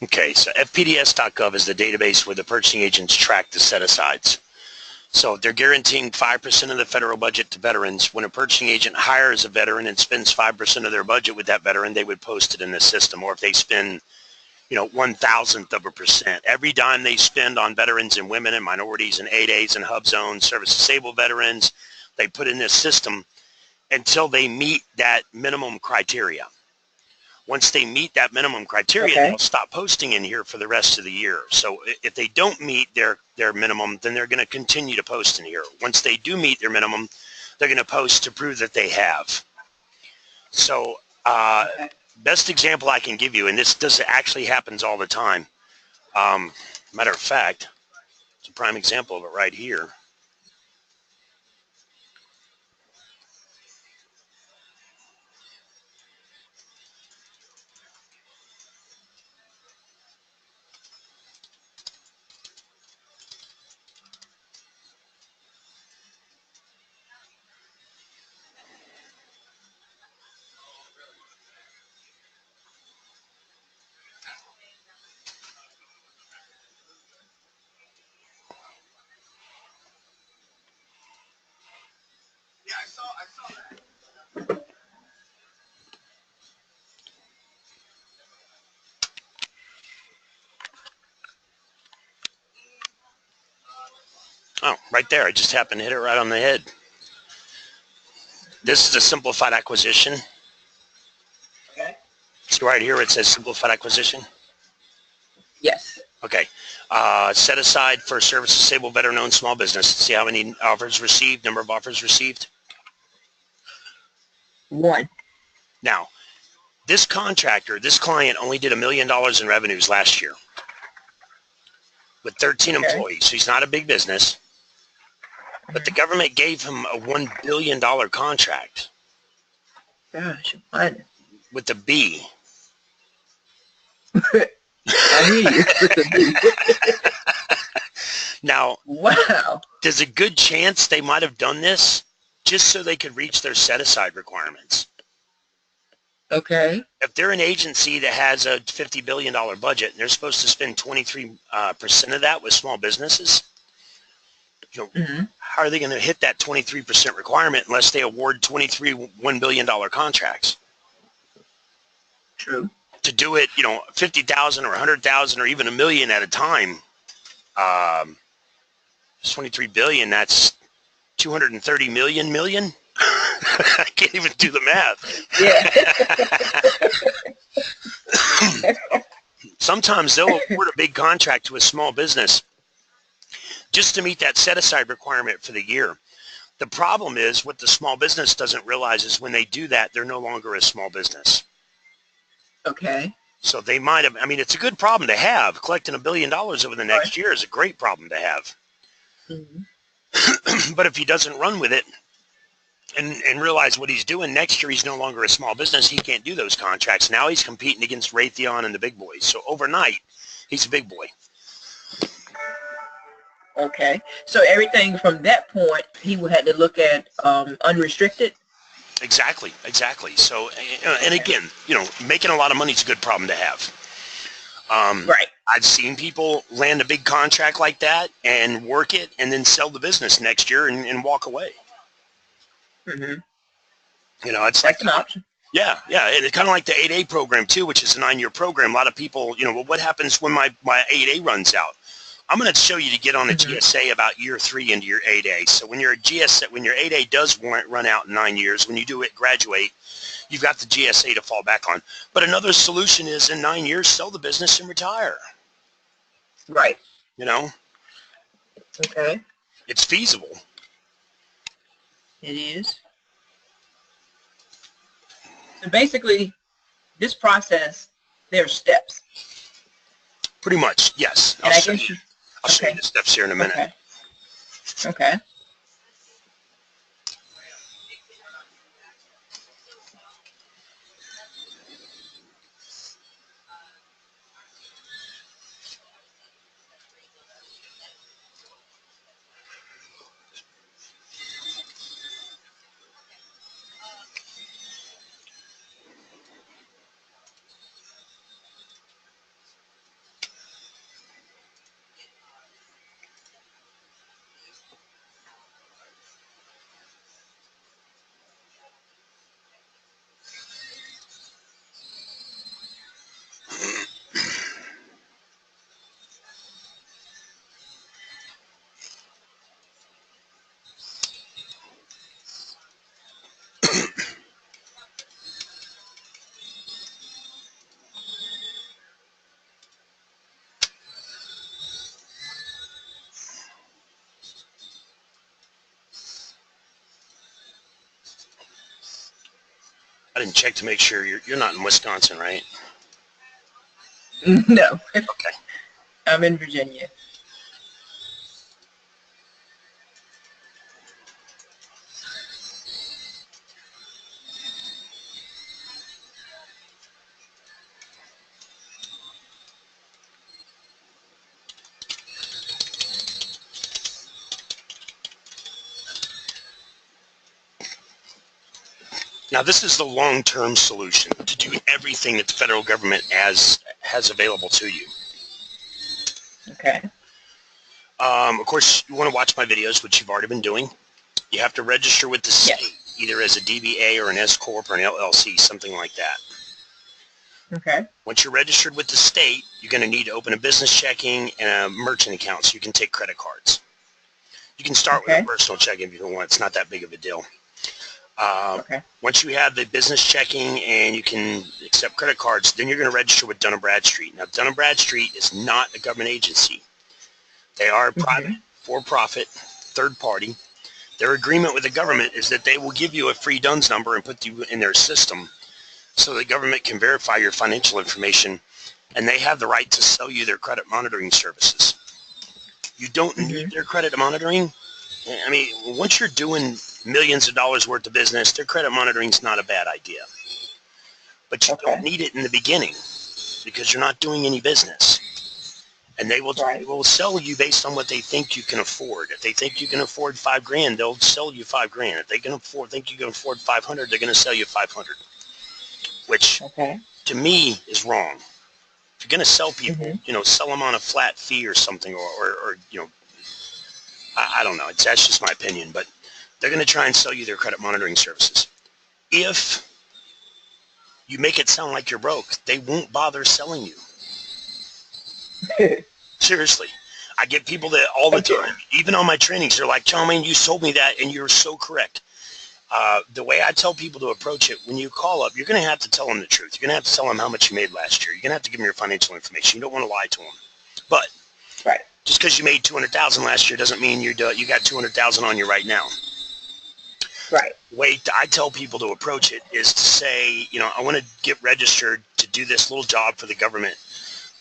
Okay, so fpds.gov is the database where the purchasing agents track the set-asides. So if they're guaranteeing 5% of the federal budget to veterans, when a purchasing agent hires a veteran and spends 5% of their budget with that veteran, they would post it in the system. Or if they spend, 1,000%, every dime they spend on veterans and women and minorities and 8As and hub zones, service disabled veterans, they put in this system until they meet that minimum criteria. Once they meet that minimum criteria, Okay. they'll stop posting in here for the rest of the year. So if they don't meet their minimum, then they're going to continue to post in here. Once they do meet their minimum, they're going to post to prove that they have. So Okay. best example I can give you, and this actually happens all the time. Matter of fact, it's a prime example of it right here. Oh, right there. I just happened to hit it right on the head. This is a simplified acquisition. Okay. So right here it says simplified acquisition. Yes. Okay. Set aside for service disabled veteran owned small business. See how many offers received, number of offers received? 1. Now, this client only did $1 million in revenues last year with 13 Okay. employees. So he's not a big business, but the government gave him a $1 billion contract Gosh, what? with the B. I hear you. With the B. Now, Wow. there's a good chance they might have done this just so they could reach their set-aside requirements. Okay. If they're an agency that has a $50 billion budget and they're supposed to spend 23% of that with small businesses, how are they going to hit that 23% requirement unless they award 23 $1 billion contracts? True. To do it, 50,000 or 100,000 or even $1 million at a time, 23 billion, that's 230 million. I can't even do the math. Yeah. Sometimes they'll award a big contract to a small business just to meet that set-aside requirement for the year. The problem is what the small business doesn't realize is when they do that, they're no longer a small business. Okay. So they might have, it's a good problem to have. Collecting $1 billion over the next year is a great problem to have. But if he doesn't run with it and realize what he's doing, next year he's no longer a small business. He can't do those contracts. Now he's competing against Raytheon and the big boys. So overnight, he's a big boy. Okay. So everything from that point, he had to look at unrestricted. Exactly. So, and again, making a lot of money is a good problem to have. Right. I've seen people land a big contract like that and work it and then sell the business next year and walk away. It's That's an option. Yeah. And it's kind of like the 8A program too, which is a 9-year program. A lot of people, well, what happens when my 8A runs out? I'm going to show you to get on a GSA about year 3 into your 8A. So when your 8A does run out in 9 years, when you do it, graduate, you've got the GSA to fall back on. But another solution is in 9 years, sell the business and retire. Right. Okay. It's feasible. It is. So basically, this process, there are steps. Pretty much, yes. I'll show you the steps here in a minute. Okay. I didn't check to make sure you're not in Wisconsin, right? No, Okay. I'm in Virginia. Now, this is the long-term solution to do everything that the federal government has available to you. Okay. Of course, you want to watch my videos, which you've already been doing. You have to register with the state, either as a DBA or an S Corp or an LLC, something like that. Okay. Once you're registered with the state, you're going to need to open a business checking and a merchant account so you can take credit cards. You can start with a personal checking if you want. It's not that big of a deal. Once you have the business checking and you can accept credit cards, then you're going to register with Dun & Bradstreet. Now, Dun & Bradstreet is not a government agency. They are a private, for-profit, third party. Their agreement with the government is that they will give you a free DUNS number and put you in their system so the government can verify your financial information, and they have the right to sell you their credit monitoring services. You don't need their credit monitoring. I mean, once you're doing millions of dollars worth of business, their credit monitoring is not a bad idea. But you don't need it in the beginning because you're not doing any business. And they will sell you based on what they think you can afford. If they think you can afford $5,000, they'll sell you $5,000. If they think you can afford 500, they're going to sell you 500. Which, to me, is wrong. If you're going to sell people, sell them on a flat fee or something, or I don't know. That's just my opinion, but they're going to try and sell you their credit monitoring services. If you make it sound like you're broke, they won't bother selling you. Seriously. I get people that all the time, even on my trainings, they're like, John, man, you sold me that, and you're so correct. The way I tell people to approach it, when you call up, you're going to have to tell them the truth. You're going to have to tell them how much you made last year. You're going to have to give them your financial information. You don't want to lie to them. But just because you made $200,000 last year doesn't mean you got $200,000 on you right now. The way I tell people to approach it is to say, I want to get registered to do this little job for the government.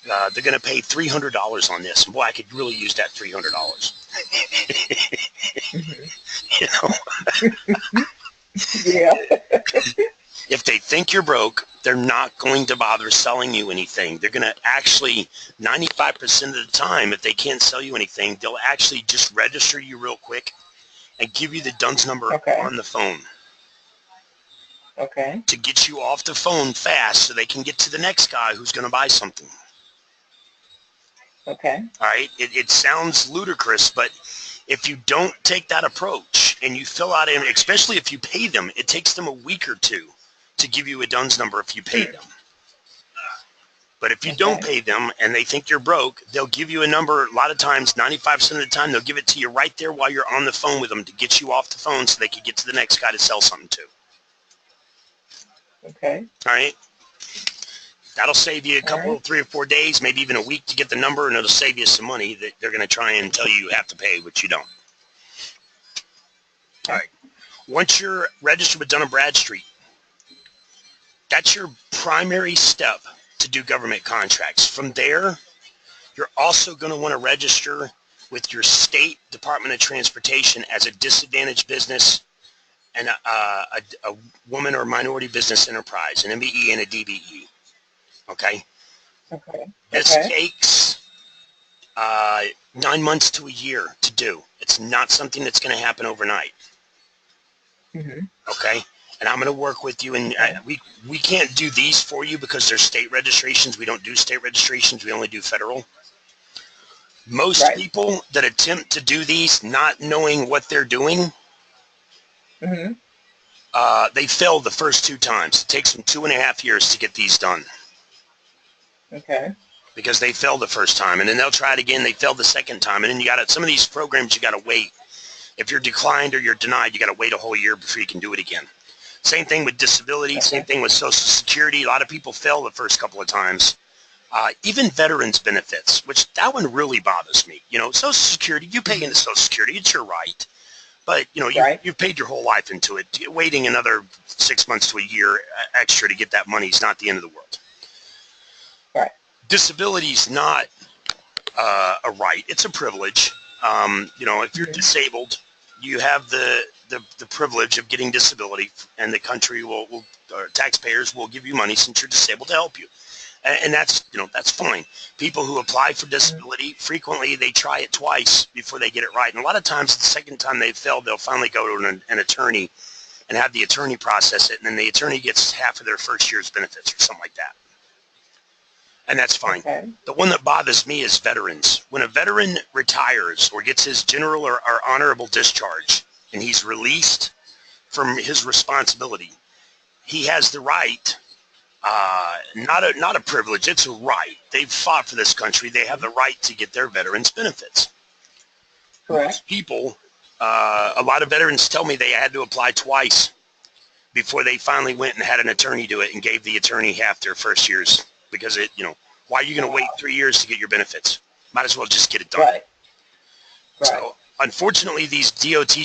They're going to pay $300 on this. And boy, I could really use that $300. If they think you're broke, they're not going to bother selling you anything. They're going to actually, 95% of the time, if they can't sell you anything, they'll actually just register you real quick and give you the DUNS number on the phone. To get you off the phone fast so they can get to the next guy who's going to buy something. All right? It sounds ludicrous, but if you don't take that approach and you fill out, especially if you pay them, it takes them a week or two to give you a DUNS number if you pay them. But if you don't pay them and they think you're broke, they'll give you a number. A lot of times, 95% of the time, they'll give it to you right there while you're on the phone with them to get you off the phone so they can get to the next guy to sell something to. All right? That'll save you a couple, 3 or 4 days, maybe even a week to get the number, and it'll save you some money that they're going to try and tell you have to pay, which you don't. All right. Once you're registered with Dun & Bradstreet, that's your primary step to do government contracts. From there, you're also going to want to register with your state Department of Transportation as a disadvantaged business and a woman or minority business enterprise, an MBE and a DBE. This takes 9 months to a year to do. It's not something that's going to happen overnight. And I'm going to work with you, and we can't do these for you because they're state registrations. We don't do state registrations. We only do federal. Most people that attempt to do these not knowing what they're doing, they fail the first 2 times. It takes them 2.5 years to get these done. Because they failed the first time, and then they'll try it again. They failed the second time, and then you got to, some of these programs you got to wait. If you're declined or you're denied, you got to wait a whole year before you can do it again. Same thing with disability. Same thing with Social Security. A lot of people fail the first couple of times. Even veterans benefits, which that one really bothers me. Social Security, you pay into Social Security, it's your right. But, Right. you've paid your whole life into it. Waiting another 6 months to a year extra to get that money is not the end of the world. Right. Disability is not a right. It's a privilege. If you're disabled, you have the privilege of getting disability, and the country or taxpayers will give you money since you're disabled to help you. And that's fine. People who apply for disability, frequently they try it twice before they get it right. And a lot of times the second time they fail, they'll finally go to an attorney and have the attorney process it. And then the attorney gets half of their first year's benefits or something like that. And that's fine. Okay. The one that bothers me is veterans. When a veteran retires or gets his general or honorable discharge and he's released from his responsibility, he has the right, not a privilege, it's a right. They've fought for this country. They have the right to get their veterans benefits. Correct. Most people, a lot of veterans tell me they had to apply twice before they finally went and had an attorney do it and gave the attorney half their first year's. Because why are you going to wait 3 years to get your benefits? Might as well just get it done. Right. So unfortunately, these DOT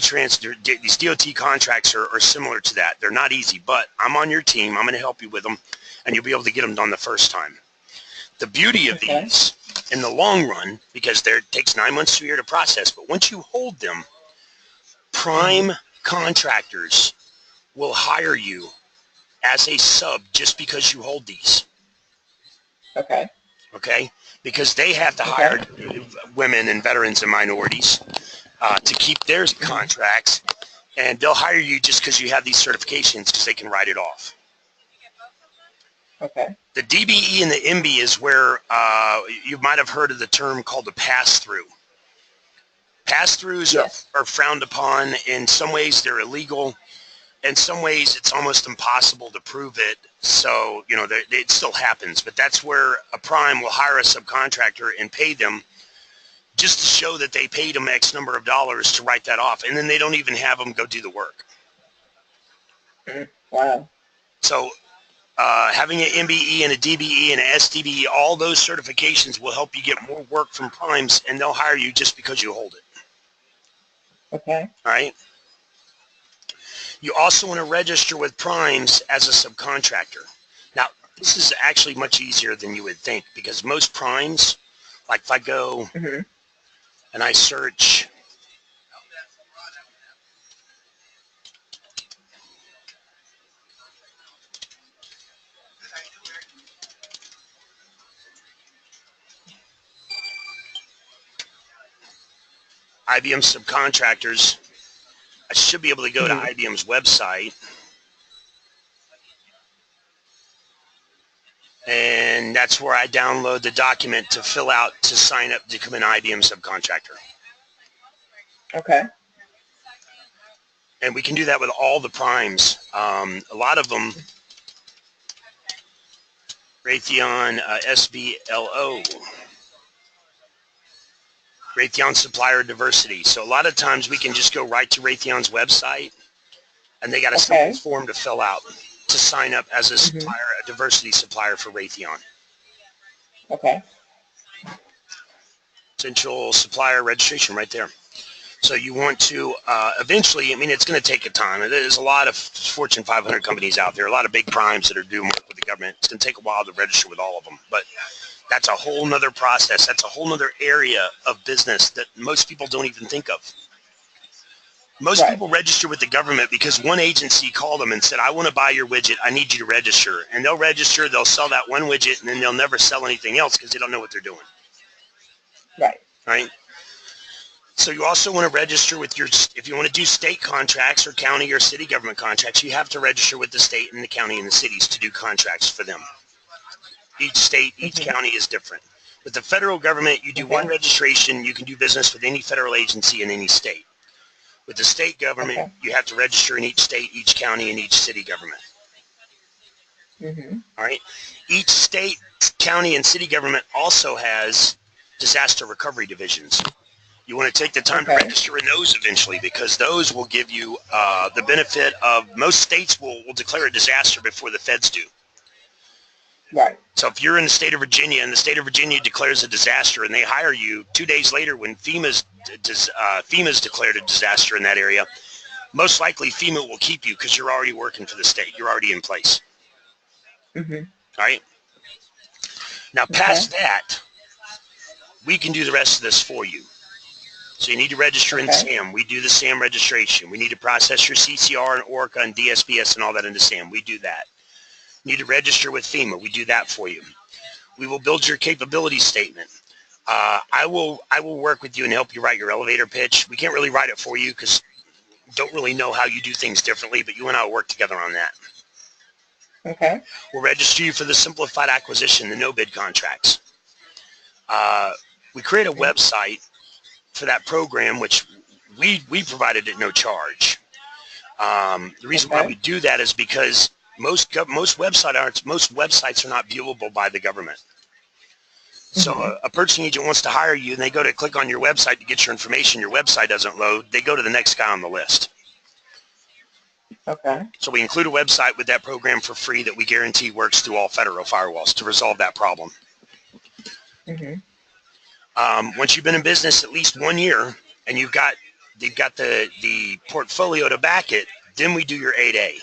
contracts are similar to that. They're not easy, but I'm on your team. I'm going to help you with them, and you'll be able to get them done the first time. The beauty of these in the long run, because it takes 9 months to a year to process, but once you hold them, prime contractors will hire you as a sub just because you hold these. Okay? Because they have to hire women and veterans and minorities to keep their contracts, and they'll hire you just because you have these certifications because they can write it off. Okay. The DBE and the MB is where you might have heard of the term called a pass-through. Pass-throughs are frowned upon. In some ways, they're illegal. In some ways, it's almost impossible to prove it. So, it still happens. But that's where a prime will hire a subcontractor and pay them just to show that they paid them X number of dollars to write that off. And then they don't even have them go do the work. Wow. So having an MBE and a DBE and an SDBE, all those certifications will help you get more work from primes, and they'll hire you just because you hold it. Okay. All right? You also want to register with primes as a subcontractor. Now, this is actually much easier than you would think, because most primes, like if I go and I search IBM subcontractors, I should be able to go to IBM's website, and that's where I download the document to fill out to sign up to become an IBM subcontractor. Okay. And we can do that with all the primes. A lot of them, Raytheon, SBLO, Raytheon Supplier Diversity. So a lot of times we can just go right to Raytheon's website, and they got a simple form to fill out to sign up as a supplier, a diversity supplier for Raytheon. Okay. Essential supplier registration right there. So you want to eventually, it's going to take a time. There's a lot of Fortune 500 companies out there, a lot of big primes that are doing work with the government. It's going to take a while to register with all of them. But that's a whole nother process. That's a whole nother area of business that most people don't even think of. Most people register with the government because one agency called them and said, I want to buy your widget. I need you to register. And they'll register. They'll sell that one widget, and then they'll never sell anything else because they don't know what they're doing. Right? So you also want to register with if you want to do state contracts or county or city government contracts, you have to register with the state and the county and the cities to do contracts for them. Each state, each county is different. With the federal government, you do one registration. You can do business with any federal agency in any state. With the state government, you have to register in each state, each county, and each city government. All right? Each state, county, and city government also has disaster recovery divisions. You want to take the time to register in those eventually, because those will give you the benefit of, most states will declare a disaster before the feds do. Right. So if you're in the state of Virginia and the state of Virginia declares a disaster and they hire you 2 days later when FEMA's declared a disaster in that area, most likely FEMA will keep you because you're already working for the state. You're already in place. Mm-hmm. All right. Now, Okay. past that, we can do the rest of this for you. So you need to register in Okay. SAM. We do the SAM registration. We need to process your CCR and ORCA and DSPS and all that into SAM. We do that. You need to register with FEMA. We do that for you. We will build your capability statement. I will work with you and help you write your elevator pitch. We can't really write it for you because don't really know how you do things differently, but you and I will work together on that. Okay. We'll register you for the simplified acquisition, the no-bid contracts. We create a website for that program, which we provided at no charge. The reason why we do that is because most websites are not viewable by the government. So a purchasing agent wants to hire you, and they go to click on your website to get your information. Your website doesn't load. They go to the next guy on the list. Okay. So we include a website with that program for free that we guarantee works through all federal firewalls to resolve that problem. Once you've been in business at least 1 year and they've got the portfolio to back it, then we do your 8A.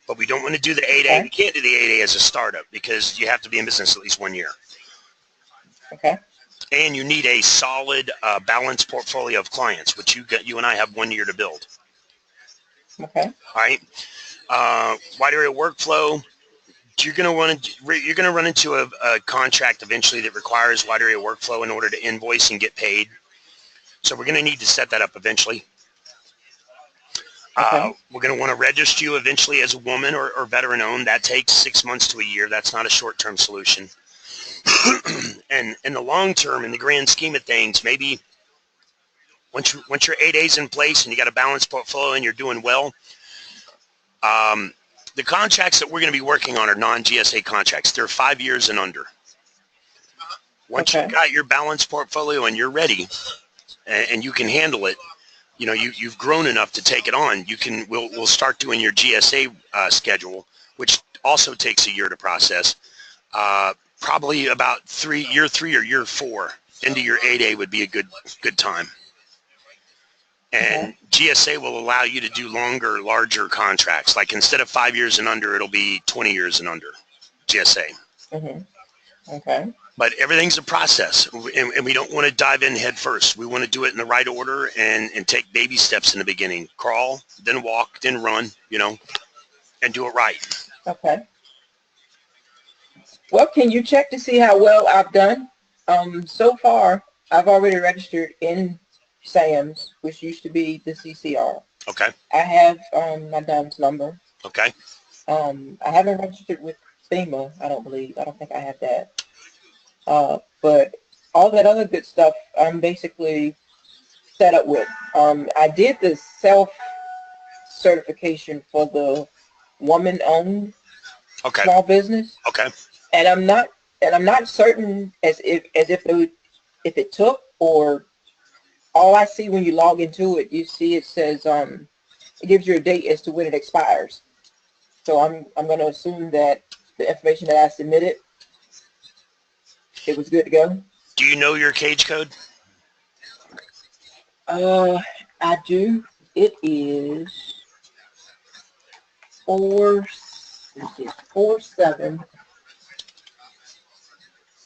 But we don't want to do the 8A. Okay. We can't do the 8A as a startup because you have to be in business at least 1 year. Okay. And you need a solid, balanced portfolio of clients, which you and I have 1 year to build. Okay. All right. Wide area workflow. You're going to run into a contract eventually that requires wide area workflow in order to invoice and get paid. So we're going to need to set that up eventually. Okay. We're going to want to register you eventually as a woman or veteran owned. That takes 6 months to a year. That's not a short-term solution. And in the long term, in the grand scheme of things, maybe once your 8A's in place and you got a balanced portfolio and you're doing well, the contracts that we're going to be working on are non-GSA contracts. They're 5 years and under. Once you've got your balanced portfolio and you're ready and you can handle it, you've grown enough to take it on. We'll start doing your GSA schedule, which also takes a year to process. Probably about year 3 or year 4 into your 8A would be a good time. And GSA will allow you to do longer, larger contracts. Like instead of 5 years and under, it'll be 20 years and under GSA. Okay. But everything's a process, and we don't want to dive in head first. We want to do it in the right order and take baby steps in the beginning. Crawl, then walk, then run, and do it right. Okay. Well, can you check to see how well I've done? So far, I've already registered in SAMS, which used to be the CCR. Okay. I have my DUNS number. Okay. I haven't registered with FEMA, I don't think I have that. But all that other good stuff, I'm basically set up with. I did the self-certification for the woman-owned small business. Okay. And I'm not certain if it took, or all I see when you log into it, you see it says it gives you a date as to when it expires. So I'm going to assume that the information that I submitted, it was good to go. Do you know your cage code? I do. It is 47.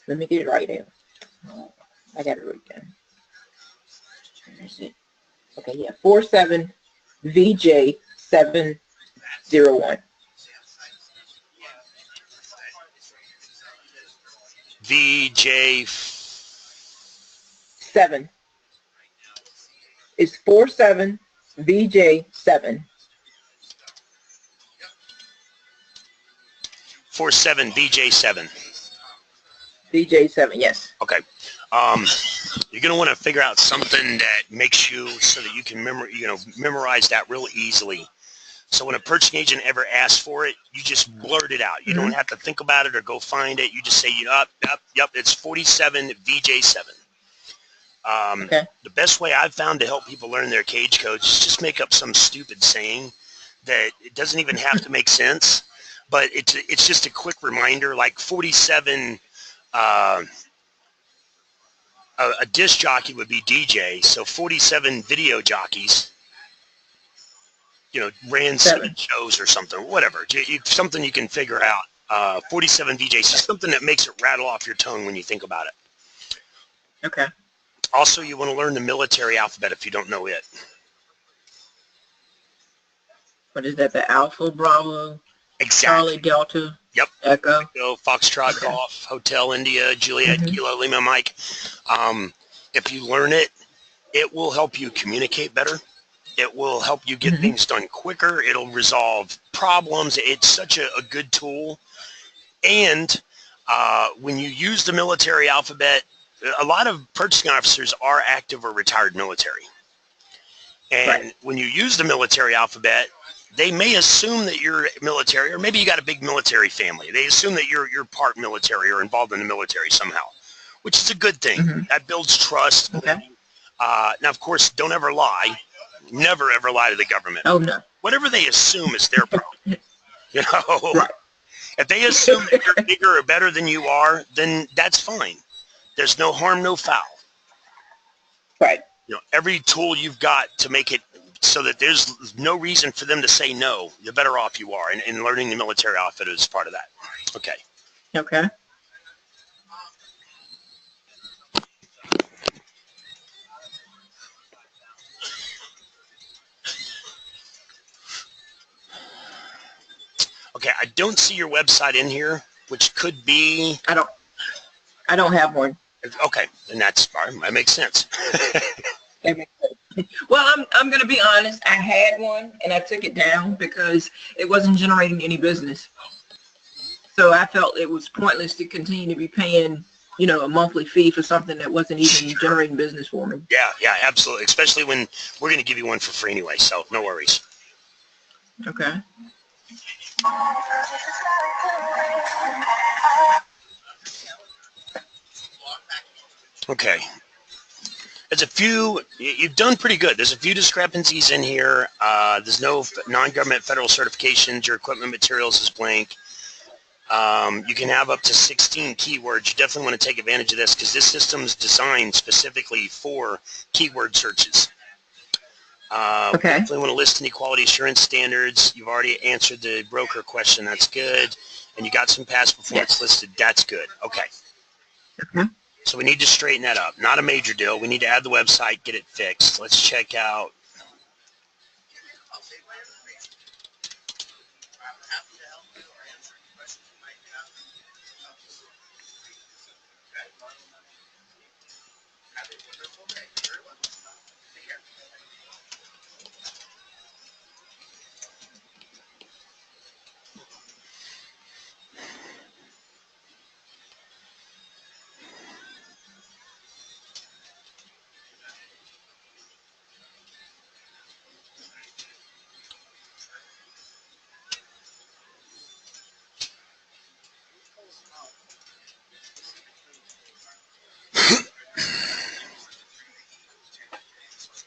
Let me get it right now. I got it right down. Where is it? Okay, yeah, 47 VJ 701. VJ 7. It's 47 VJ 7. 47 VJ 7. VJ 7, yes. Okay. You're going to want to figure out something that makes you so that you can memorize that real easily. So when a purchasing agent ever asks for it, you just blurt it out. You don't have to think about it or go find it. You just say, yep, it's 47 VJ 7. The best way I've found to help people learn their cage codes is just make up some stupid saying that it doesn't even have to make sense. but it's just a quick reminder, like 47. A disc jockey would be DJ, so 47 video jockeys, ran 7 shows or something, whatever. Something you can figure out. 47 VJs, something that makes it rattle off your tongue when you think about it. Okay. Also, you want to learn the military alphabet if you don't know it. What is that? The Alpha, Bravo, Exactly. Charlie, Delta, Yep. Echo. Echo, Foxtrot, Okay. Golf, Hotel India, Juliet, Kilo, Lima, Mike. If you learn it, it will help you communicate better. It will help you get things done quicker. It'll resolve problems. It's such a good tool. And when you use the military alphabet, a lot of purchasing officers are active or retired military. And when you use the military alphabet, they may assume that you're military, or maybe you got a big military family. They assume that you're part military or involved in the military somehow, which is a good thing. That builds trust. Okay. Now, of course, don't ever lie. Never, ever lie to the government. Oh, no. Whatever they assume is their problem. Right. If they assume that you're bigger or better than you are, then that's fine. There's no harm, no foul. Right. Every tool you've got to make it so that there's no reason for them to say no, the better off you are. And learning the military outfit is part of that. Okay. Okay. Okay, I don't see your website in here, which could be... I don't have one. Okay, then that's fine. That makes sense. That makes sense. Well, I'm going to be honest. I had one, and I took it down because it wasn't generating any business. So I felt it was pointless to continue to be paying, a monthly fee for something that wasn't even generating business for me. Yeah, absolutely. Especially when we're going to give you one for free anyway, so no worries. Okay. Okay. There's a few, you've done pretty good. There's a few discrepancies in here. There's no non-government federal certifications. Your equipment materials is blank. You can have up to 16 keywords. You definitely want to take advantage of this because this system is designed specifically for keyword searches. Okay. Definitely want to list any quality assurance standards. You've already answered the broker question. That's good. And you got some past performance listed. That's good. Okay. Okay. So we need to straighten that up. Not a major deal. We need to add the website, get it fixed. Let's check out.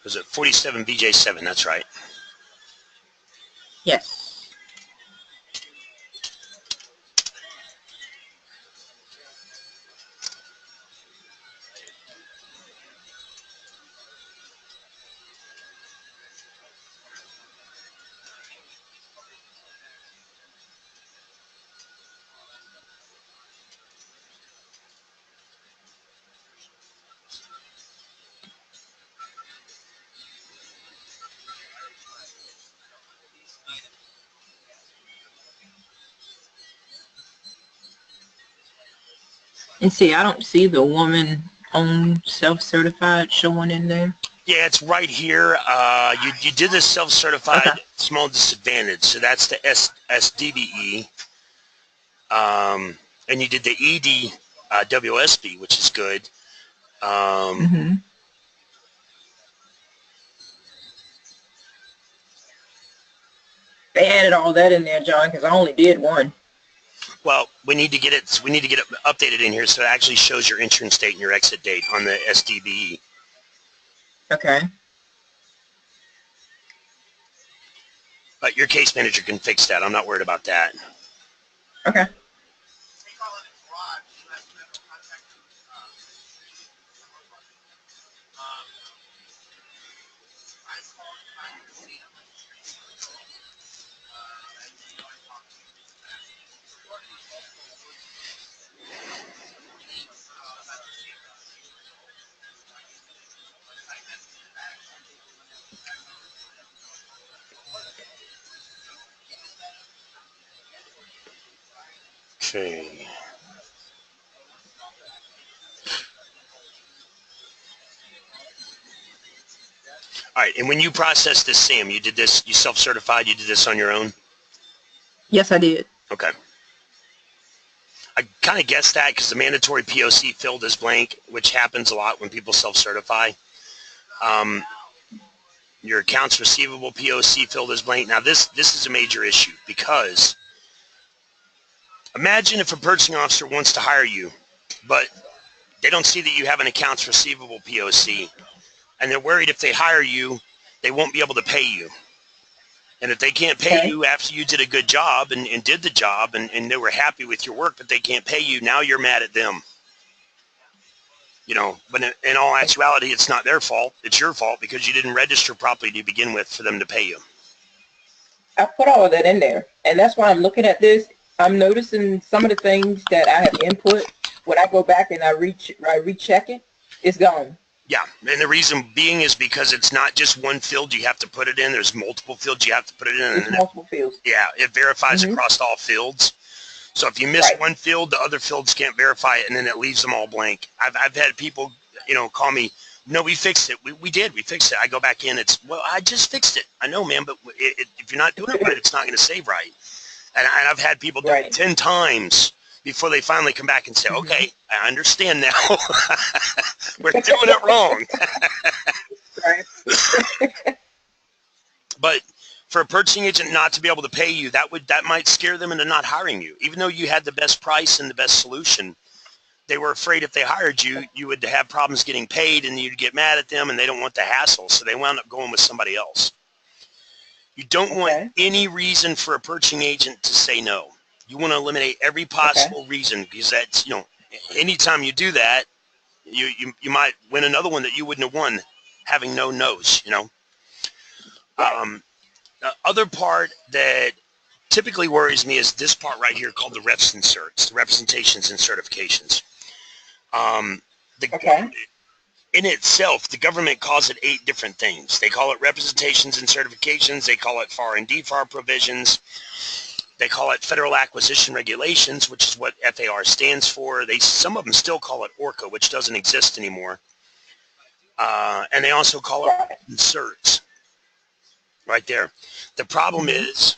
Was it 47 VJ7? That's right. Yes. And see, I don't see the woman-owned self-certified showing in there. Yeah, it's right here. You did the self-certified small disadvantage, so that's the SDBE. And you did the ED WSB, which is good. They added all that in there, John, because I only did one. Well, we need to get it. We need to get it updated in here so it actually shows your entrance date and your exit date on the SDBE. Okay. But your case manager can fix that. I'm not worried about that. Okay. Okay. All right. And when you processed this, Sam, you did this, you self-certified, you did this on your own? Yes, I did. Okay. I kind of guessed that because the mandatory POC filled is blank, which happens a lot when people self-certify. Your accounts receivable POC filled is blank. Now, this is a major issue because imagine if a purchasing officer wants to hire you, but they don't see that you have an accounts receivable POC, and they're worried if they hire you, they won't be able to pay you. And if they can't pay you after you did a good job and did the job and they were happy with your work, but they can't pay you, now you're mad at them. You know, but in all actuality, it's not their fault. It's your fault because you didn't register properly to begin with for them to pay you. I put all of that in there, and that's why I'm looking at this. I'm noticing some of the things that I have input. When I go back and I recheck it, it's gone. Yeah, and the reason being is because it's not just one field you have to put it in. There's multiple fields you have to put it in. It's multiple fields. Yeah, it verifies across all fields. So if you miss one field, the other fields can't verify it, and then it leaves them all blank. I've had people, you know, call me, no, we fixed it. We did. We fixed it. I go back in. It's, well, I just fixed it. I know, man, but if you're not doing it right, it's not going to save right. And I've had people do it 10 times before they finally come back and say, okay, I understand now. We're doing it wrong. But for a purchasing agent not to be able to pay you, that might scare them into not hiring you. Even though you had the best price and the best solution, they were afraid if they hired you, you would have problems getting paid and you'd get mad at them and they don't want the hassle. So they wound up going with somebody else. You don't want any reason for a purchasing agent to say no. You want to eliminate every possible reason because that's, you know, anytime you do that, you might win another one that you wouldn't have won having no no's, you know. The other part that typically worries me is this part right here called the reps and certs, the representations and certifications. In itself, the government calls it 8 different things. They call it representations and certifications. They call it FAR and DFAR provisions. They call it Federal Acquisition Regulations, which is what FAR stands for. Some of them still call it ORCA, which doesn't exist anymore. And they also call it certs. Right there. The problem is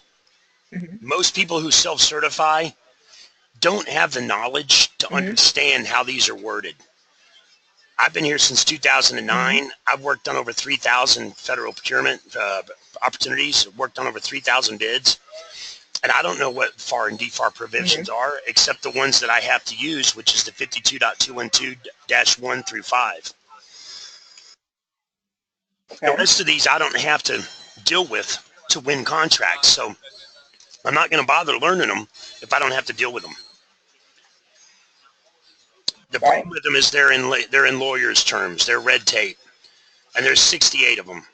most people who self-certify don't have the knowledge to understand how these are worded. I've been here since 2009. I've worked on over 3,000 federal procurement opportunities, worked on over 3,000 bids, and I don't know what FAR and DFAR provisions are except the ones that I have to use, which is the 52.212-1 through 5. The rest of these I don't have to deal with to win contracts, so I'm not going to bother learning them if I don't have to deal with them. The problem with them is they're in lawyers' terms, they're red tape, and there's 68 of them.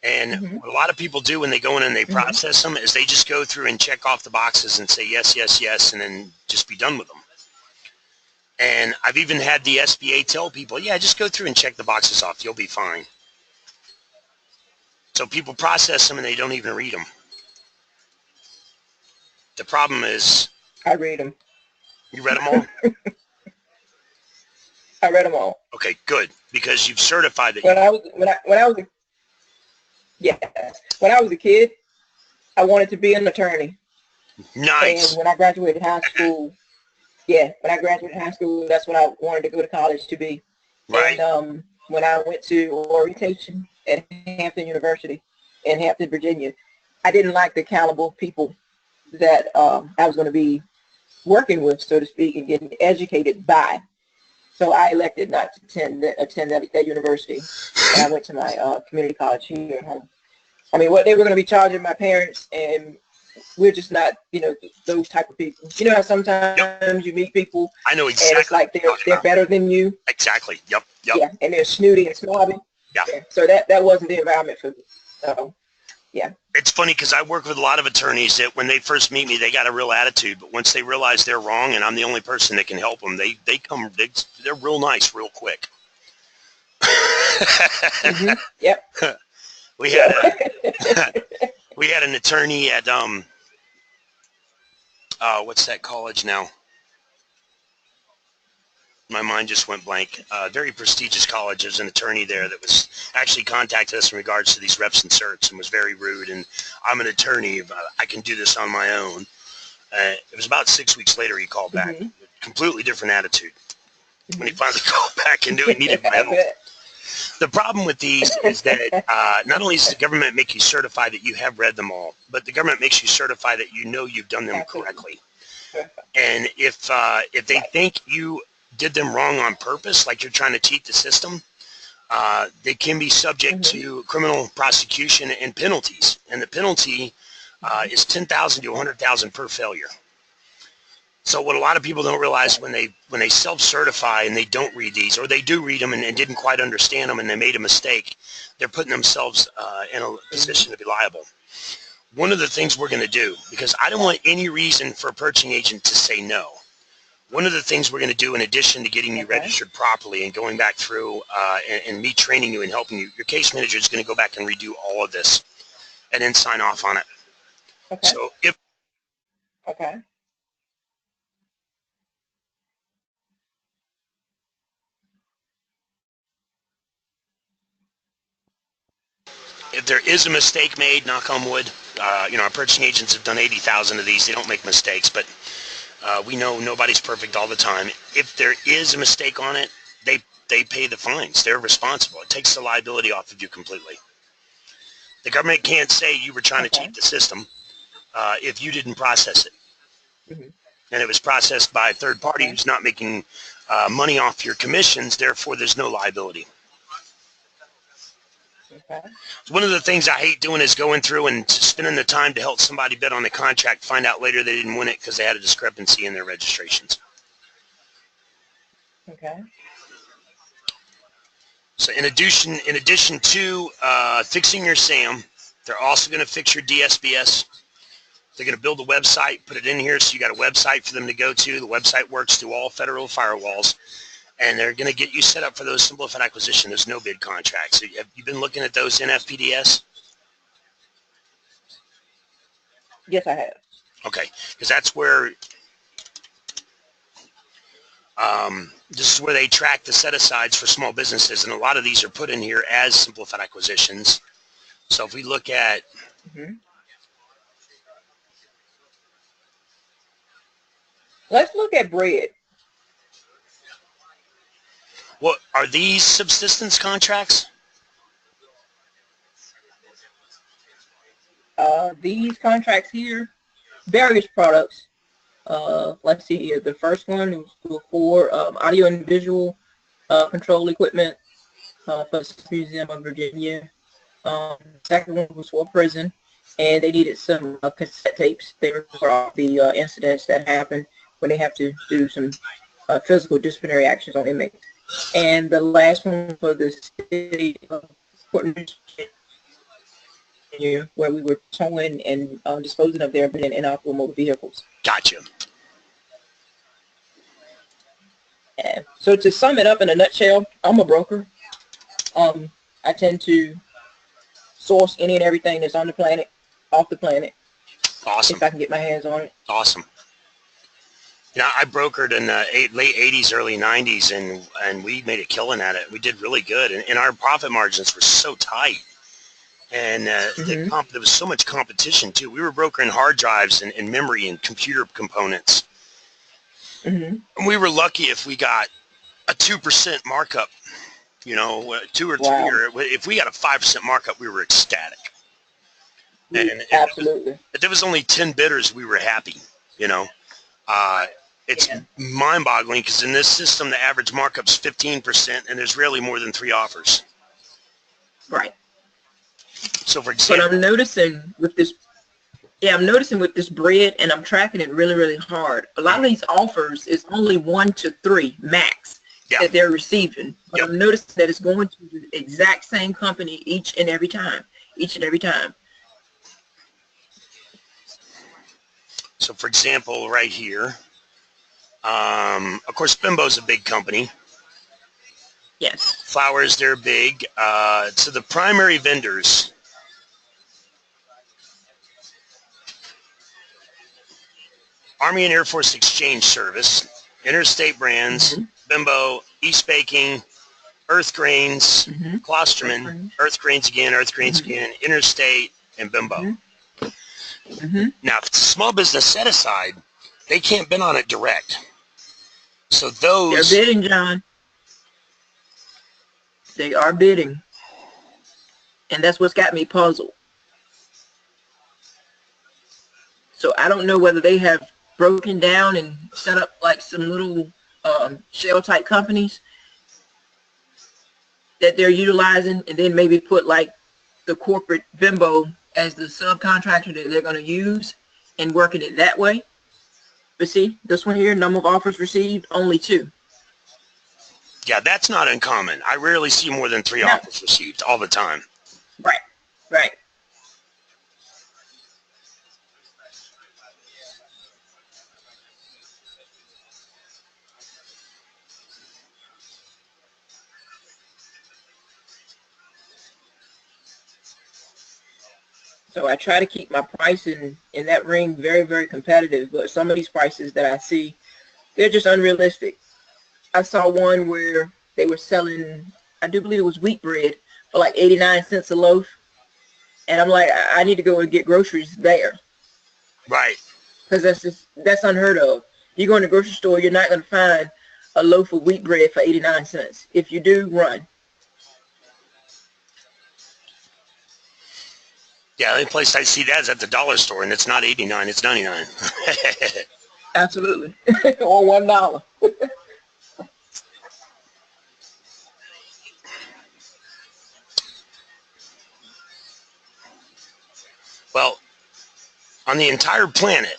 And what a lot of people do when they go in and they process them is they just go through and check off the boxes and say yes, yes, yes, and then just be done with them. And I've even had the SBA tell people, yeah, just go through and check the boxes off, you'll be fine. So people process them and they don't even read them. The problem is... I read them. You read them all? I read them all. Okay, good, because you've certified that. When I was a kid, I wanted to be an attorney. Nice. And when I graduated high school, that's when I wanted to go to college to be. Right. And when I went to orientation at Hampton University in Hampton, Virginia, I didn't like the caliber of people that I was going to be working with, so to speak, and getting educated by. So I elected not to attend that university, and I went to my community college here at home. I mean, what they were going to be charging my parents and we're just not, those type of people. You know how Yep. sometimes you meet people I know and exactly it's like they're better than you. Exactly. Yep. Yep. Yeah, and they're snooty and snobby. Yeah. Yeah. So that wasn't the environment for me. So yeah. It's funny because I work with a lot of attorneys that when they first meet me, they got a real attitude, but once they realize they're wrong and I'm the only person that can help them, they're real nice real quick. Mm-hmm. Yep. we had we had an attorney at what's that college now? My mind just went blank. Very prestigious college. There's an attorney there that was actually contacted us in regards to these reps and certs and was very rude. And I'm an attorney. I can do this on my own. It was about 6 weeks later he called back. Mm-hmm. Completely different attitude. Mm-hmm. When he finally called back and knew he needed my help. The problem with these is that not only does the government make you certify that you have read them all, but the government makes you certify that you know you've done them correctly. And if they think you did them wrong on purpose, like you're trying to cheat the system, they can be subject to criminal prosecution and penalties. And the penalty is $10,000 to $100,000 per failure. So what a lot of people don't realize when they self-certify and they don't read these, or they do read them and didn't quite understand them and they made a mistake, they're putting themselves in a position to be liable. One of the things we're going to do, because I don't want any reason for a purchasing agent to say no. One of the things we're going to do, in addition to getting you registered properly and going back through and me training you and helping you, your case manager is going to go back and redo all of this and then sign off on it. Okay. So if if there is a mistake made, knock on wood, our purchasing agents have done 80,000 of these. They don't make mistakes, but we know nobody's perfect all the time. If there is a mistake on it, they pay the fines. They're responsible. It takes the liability off of you completely. The government can't say you were trying to cheat the system if you didn't process it. And it was processed by a third party who's not making money off your commissions, therefore there's no liability. One of the things I hate doing is going through and spending the time to help somebody bid on the contract, find out later they didn't win it because they had a discrepancy in their registrations. Okay. So in addition to fixing your SAM, they're also going to fix your DSBS. They're going to build a website, put it in here so you got a website for them to go to. The website works through all federal firewalls. And they're going to get you set up for those simplified acquisition, those no-bid contracts. Have you been looking at those NFPDS? Yes, I have. Okay, because that's where this is where they track the set-asides for small businesses, and a lot of these are put in here as simplified acquisitions. So if we look at let's look at bread. What are these subsistence contracts? These contracts here, various products. Let's see here. The first one was for audio and visual control equipment for the Museum of Virginia. Second one was for prison, and they needed some cassette tapes. They record all the incidents that happen when they have to do some physical disciplinary actions on inmates. And the last one for the city of where we were towing and disposing of their abandoned and inoperable motor vehicles. Gotcha. Yeah. So to sum it up in a nutshell, I'm a broker. I tend to source any and everything that's on the planet, off the planet. Awesome. If I can get my hands on it. Awesome. You know, I brokered in the late 80s, early 90s, and we made a killing at it. We did really good, and our profit margins were so tight. And there was so much competition, too. We were brokering hard drives and memory and computer components. And we were lucky if we got a 2% markup, 2 or 3. Or if we got a 5% markup, we were ecstatic. And absolutely. If there was only 10 bidders, we were happy, It's mind-boggling because in this system, the average markup's 15%, and there's rarely more than 3 offers. Right. So, for example, but I'm noticing with this. Yeah, I'm noticing with this bread, and I'm tracking it really, really hard. A lot of these offers is only 1 to 3 max Yeah. that they're receiving. But Yep. I'm noticing that it's going to the exact same company each and every time. Each and every time. So, for example, right here, of course, Bimbo's a big company. Yes. Flowers, they're big. So the primary vendors, Army and Air Force Exchange Service, Interstate Brands, Bimbo, East Baking, Earth Grains, Klosterman, Earth Grains again, Interstate, and Bimbo. Now, if it's a small business set aside, they can't bid on it direct. So those... They're bidding, John. They are bidding. And that's what's got me puzzled. So I don't know whether they have broken down and set up like some little shell type companies that they're utilizing, and then maybe put like the corporate Bimbo as the subcontractor that they're going to use and working it that way. But see, this one here, number of offers received, only 2. Yeah, that's not uncommon. I rarely see more than 3 offers received all the time. Right, right. So I try to keep my pricing in that ring very, very competitive. But some of these prices that I see, they're just unrealistic. I saw one where they were selling, I do believe it was wheat bread, for like 89 cents a loaf. And I'm like, I need to go and get groceries there. Right. Because that's unheard of. You go in the grocery store, you're not going to find a loaf of wheat bread for 89 cents. If you do, run. Yeah, the only place I see that is at the dollar store, and it's not 89, it's 99. Absolutely. Or $1. Well, on the entire planet,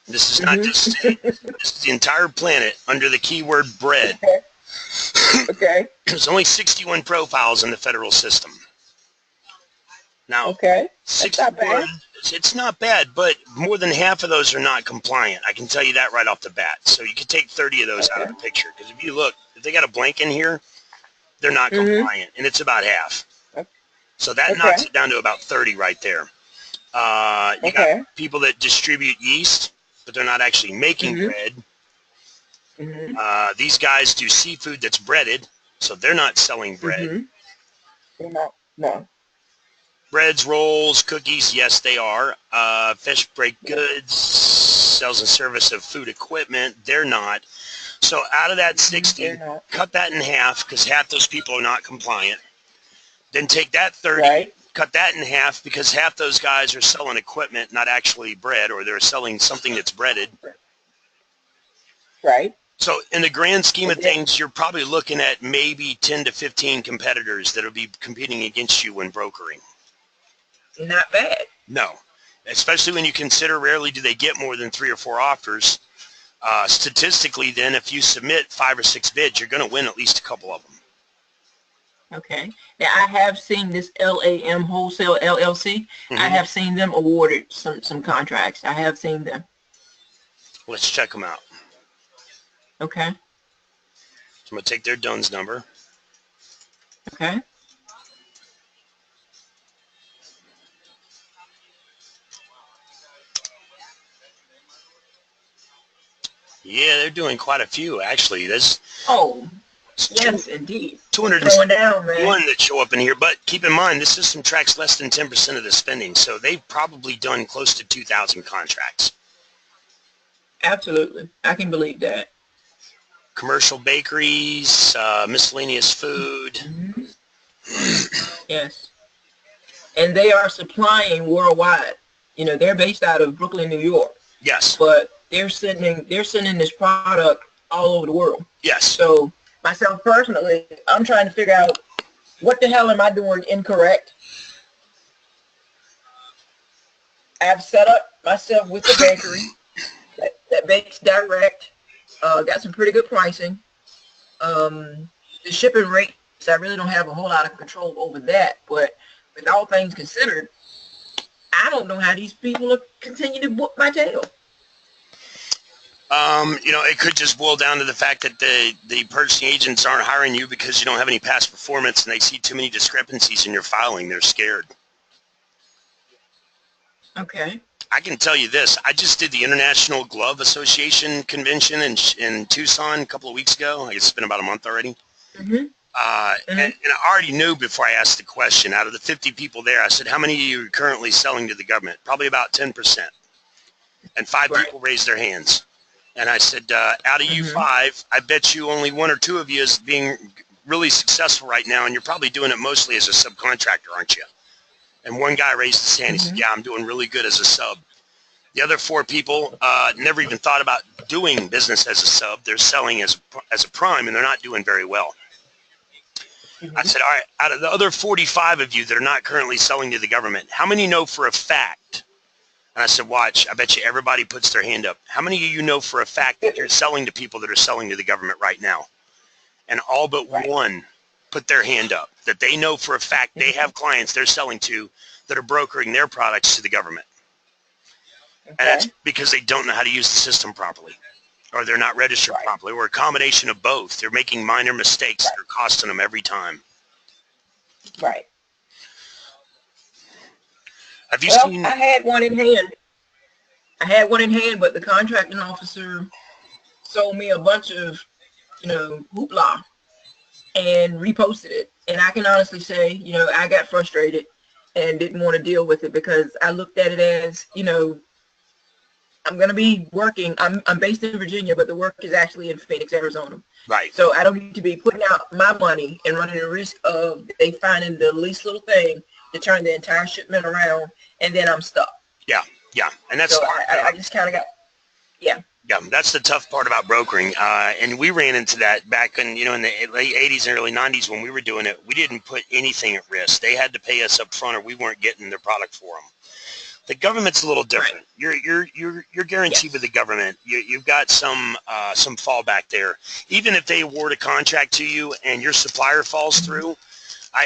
this is not just state, this is the entire planet under the keyword bread. Okay. There's only 61 profiles in the federal system. Now, Okay. 61, That's not bad. it's not bad, but more than half of those are not compliant. I can tell you that right off the bat. So you could take 30 of those out of the picture. Because if you look, if they got a blank in here, they're not compliant, and it's about half. So that knocks it down to about 30 right there. You got people that distribute yeast, but they're not actually making bread. These guys do seafood that's breaded, so they're not selling bread. They're not. No. Breads, rolls, cookies, yes, they are. Fish break goods, sales and service of food equipment, they're not. So out of that 60, cut that in half, because half those people are not compliant. Then take that 30, cut that in half, because half those guys are selling equipment, not actually bread, or they're selling something that's breaded. Right. So in the grand scheme of things, you're probably looking at maybe 10 to 15 competitors that will be competing against you when brokering. Not bad. No, especially when you consider rarely do they get more than 3 or 4 offers. Statistically, then, if you submit 5 or 6 bids, you're going to win at least a couple of them. Okay. Now, I have seen this LAM Wholesale LLC. I have seen them awarded some contracts. I have seen them. Let's check them out. Okay. So I'm going to take their DUNS number. Okay. Yeah, they're doing quite a few, actually. There's yes, indeed. 261 down, that show up in here. But keep in mind, this system tracks less than 10% of the spending, so they've probably done close to 2,000 contracts. Absolutely. I can believe that. Commercial bakeries, miscellaneous food. Yes. And they are supplying worldwide. You know, they're based out of Brooklyn, New York. Yes. But they're sending this product all over the world. Yes. So myself personally, I'm trying to figure out what the hell am I doing incorrect? I've set up myself with the bakery that bakes direct. Got some pretty good pricing. The shipping rates, I really don't have a whole lot of control over that. But with all things considered, I don't know how these people continue to whoop my tail. It could just boil down to the fact that the purchasing agents aren't hiring you because you don't have any past performance and they see too many discrepancies in your filing. They're scared. Okay. I can tell you this. I just did the International Glove Association convention in Tucson a couple of weeks ago. I guess it's been about a month already. Mm-hmm. And I already knew before I asked the question, out of the 50 people there, I said, how many of you are currently selling to the government? Probably about 10%. And 5 Right. people raised their hands. And I said, out of you 5, I bet you only 1 or 2 of you is being really successful right now, and you're probably doing it mostly as a subcontractor, aren't you? And one guy raised his hand. He said, yeah, I'm doing really good as a sub. The other 4 people never even thought about doing business as a sub. They're selling as a prime, and they're not doing very well. I said, all right, out of the other 45 of you that are not currently selling to the government, how many know for a fact? And I said, watch, I bet you everybody puts their hand up. How many of you know for a fact that you're selling to people that are selling to the government right now? And all but one put their hand up, that they know for a fact they have clients they're selling to that are brokering their products to the government. And that's because they don't know how to use the system properly, or they're not registered properly, or a combination of both. They're making minor mistakes that are costing them every time. Right. Have you seen? I had one in hand, but the contracting officer sold me a bunch of, hoopla and reposted it. And I can honestly say, I got frustrated and didn't want to deal with it because I looked at it as, I'm going to be working. I'm based in Virginia, but the work is actually in Phoenix, Arizona. Right. So I don't need to be putting out my money and running the risk of they finding the least little thing to turn the entire shipment around, and then I'm stuck. Yeah. And that's so I just kind of got, Yeah, that's the tough part about brokering. And we ran into that back in, in the late 80s and early 90s when we were doing it. We didn't put anything at risk. They had to pay us up front or we weren't getting their product for them. The government's a little different. You're guaranteed with the government. You've got some fallback there. Even if they award a contract to you and your supplier falls through,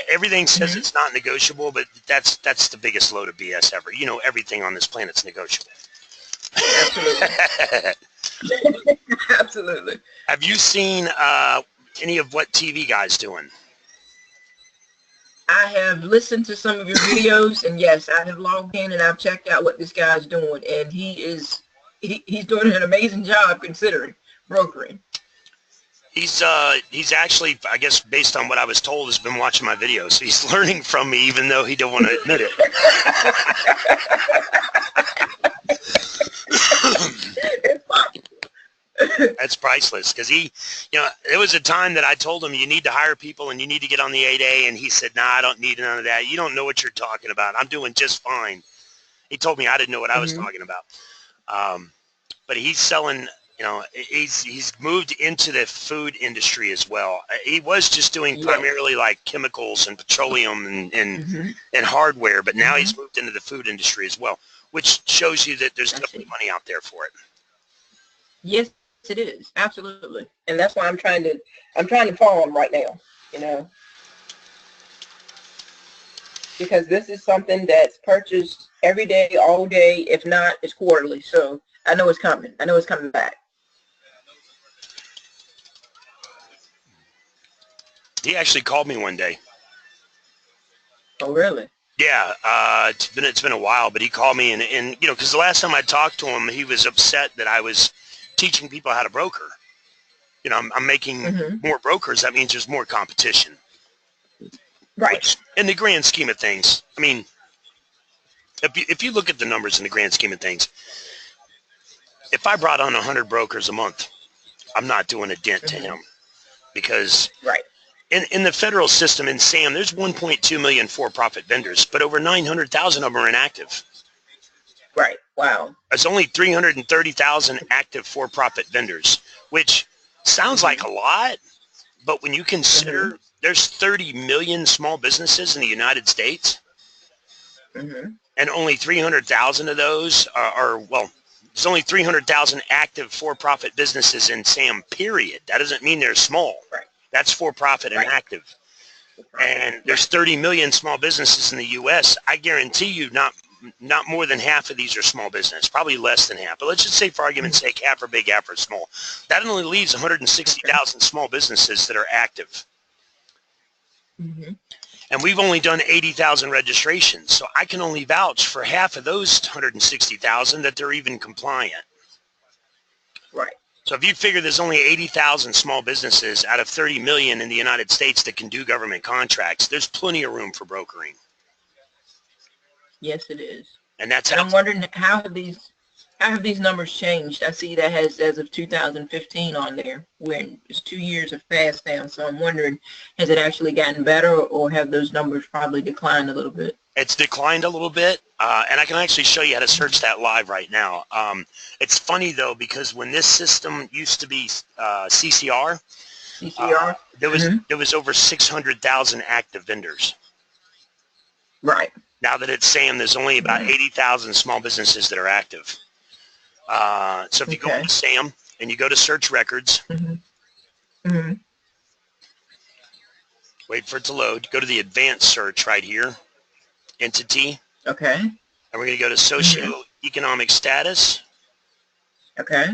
everything says it's not negotiable, but that's the biggest load of BS ever. Everything on this planet's negotiable. Absolutely. Absolutely. Have you seen any of what TV Guy's doing? I have listened to some of your videos, and yes, I have logged in and I've checked out what this guy's doing, and he's doing an amazing job considering brokering. He's actually, I guess, based on what I was told, has been watching my videos. So he's learning from me, even though he don't want to admit it. That's priceless because there was a time that I told him you need to hire people and you need to get on the 8A, and he said, nah, I don't need none of that. You don't know what you're talking about. I'm doing just fine. He told me I didn't know what I was talking about. But he's selling, he's moved into the food industry as well. He was just doing primarily like chemicals and petroleum and hardware, but now he's moved into the food industry as well, which shows you that there's definitely money out there for it. Yes, it is. Absolutely. And that's why I'm trying to farm right now, because this is something that's purchased every day, all day. If not, it's quarterly. So I know it's coming. I know it's coming back. He actually called me one day. Oh, really? Yeah, it's been a while, but he called me and because the last time I talked to him, he was upset that I was teaching people how to broker. I'm making more brokers. That means there's more competition. Right. Which, in the grand scheme of things, I mean, if you look at the numbers in the grand scheme of things, if I brought on 100 brokers a month, I'm not doing a dent to him because in the federal system in SAM, there's 1.2 million for-profit vendors, but over 900,000 of them are inactive. Right. Wow. There's only 330,000 active for-profit vendors, which sounds like a lot, but when you consider there's 30 million small businesses in the United States, And only 300,000 of those are, well, there's only 300,000 active for-profit businesses in SAM, period. That doesn't mean they're small. Right. That's for-profit and active. And there's 30 million small businesses in the U.S. I guarantee you not more than half of these are small business, probably less than half. But let's just say, for argument's sake, half are big, half are small. That only leaves 160,000 small businesses that are active. And we've only done 80,000 registrations. So I can only vouch for half of those 160,000 that they're even compliant. Right. So if you figure there's only 80,000 small businesses out of 30 million in the United States that can do government contracts, there's plenty of room for brokering. Yes, it is. And that's how I'm wondering how have these numbers changed? I see that has as of 2015 on there, when it's 2 years have passed now. So I'm wondering, has it actually gotten better, or have those numbers probably declined a little bit? It's declined a little bit, and I can actually show you how to search that live right now. It's funny, though, because when this system used to be CCR, there was over 600,000 active vendors. Right. Now that it's SAM, there's only about 80,000 small businesses that are active. So if you go to SAM and you go to search records, wait for it to load, go to the advanced search right here, entity. Okay. And we're going to go to socioeconomic status. Okay.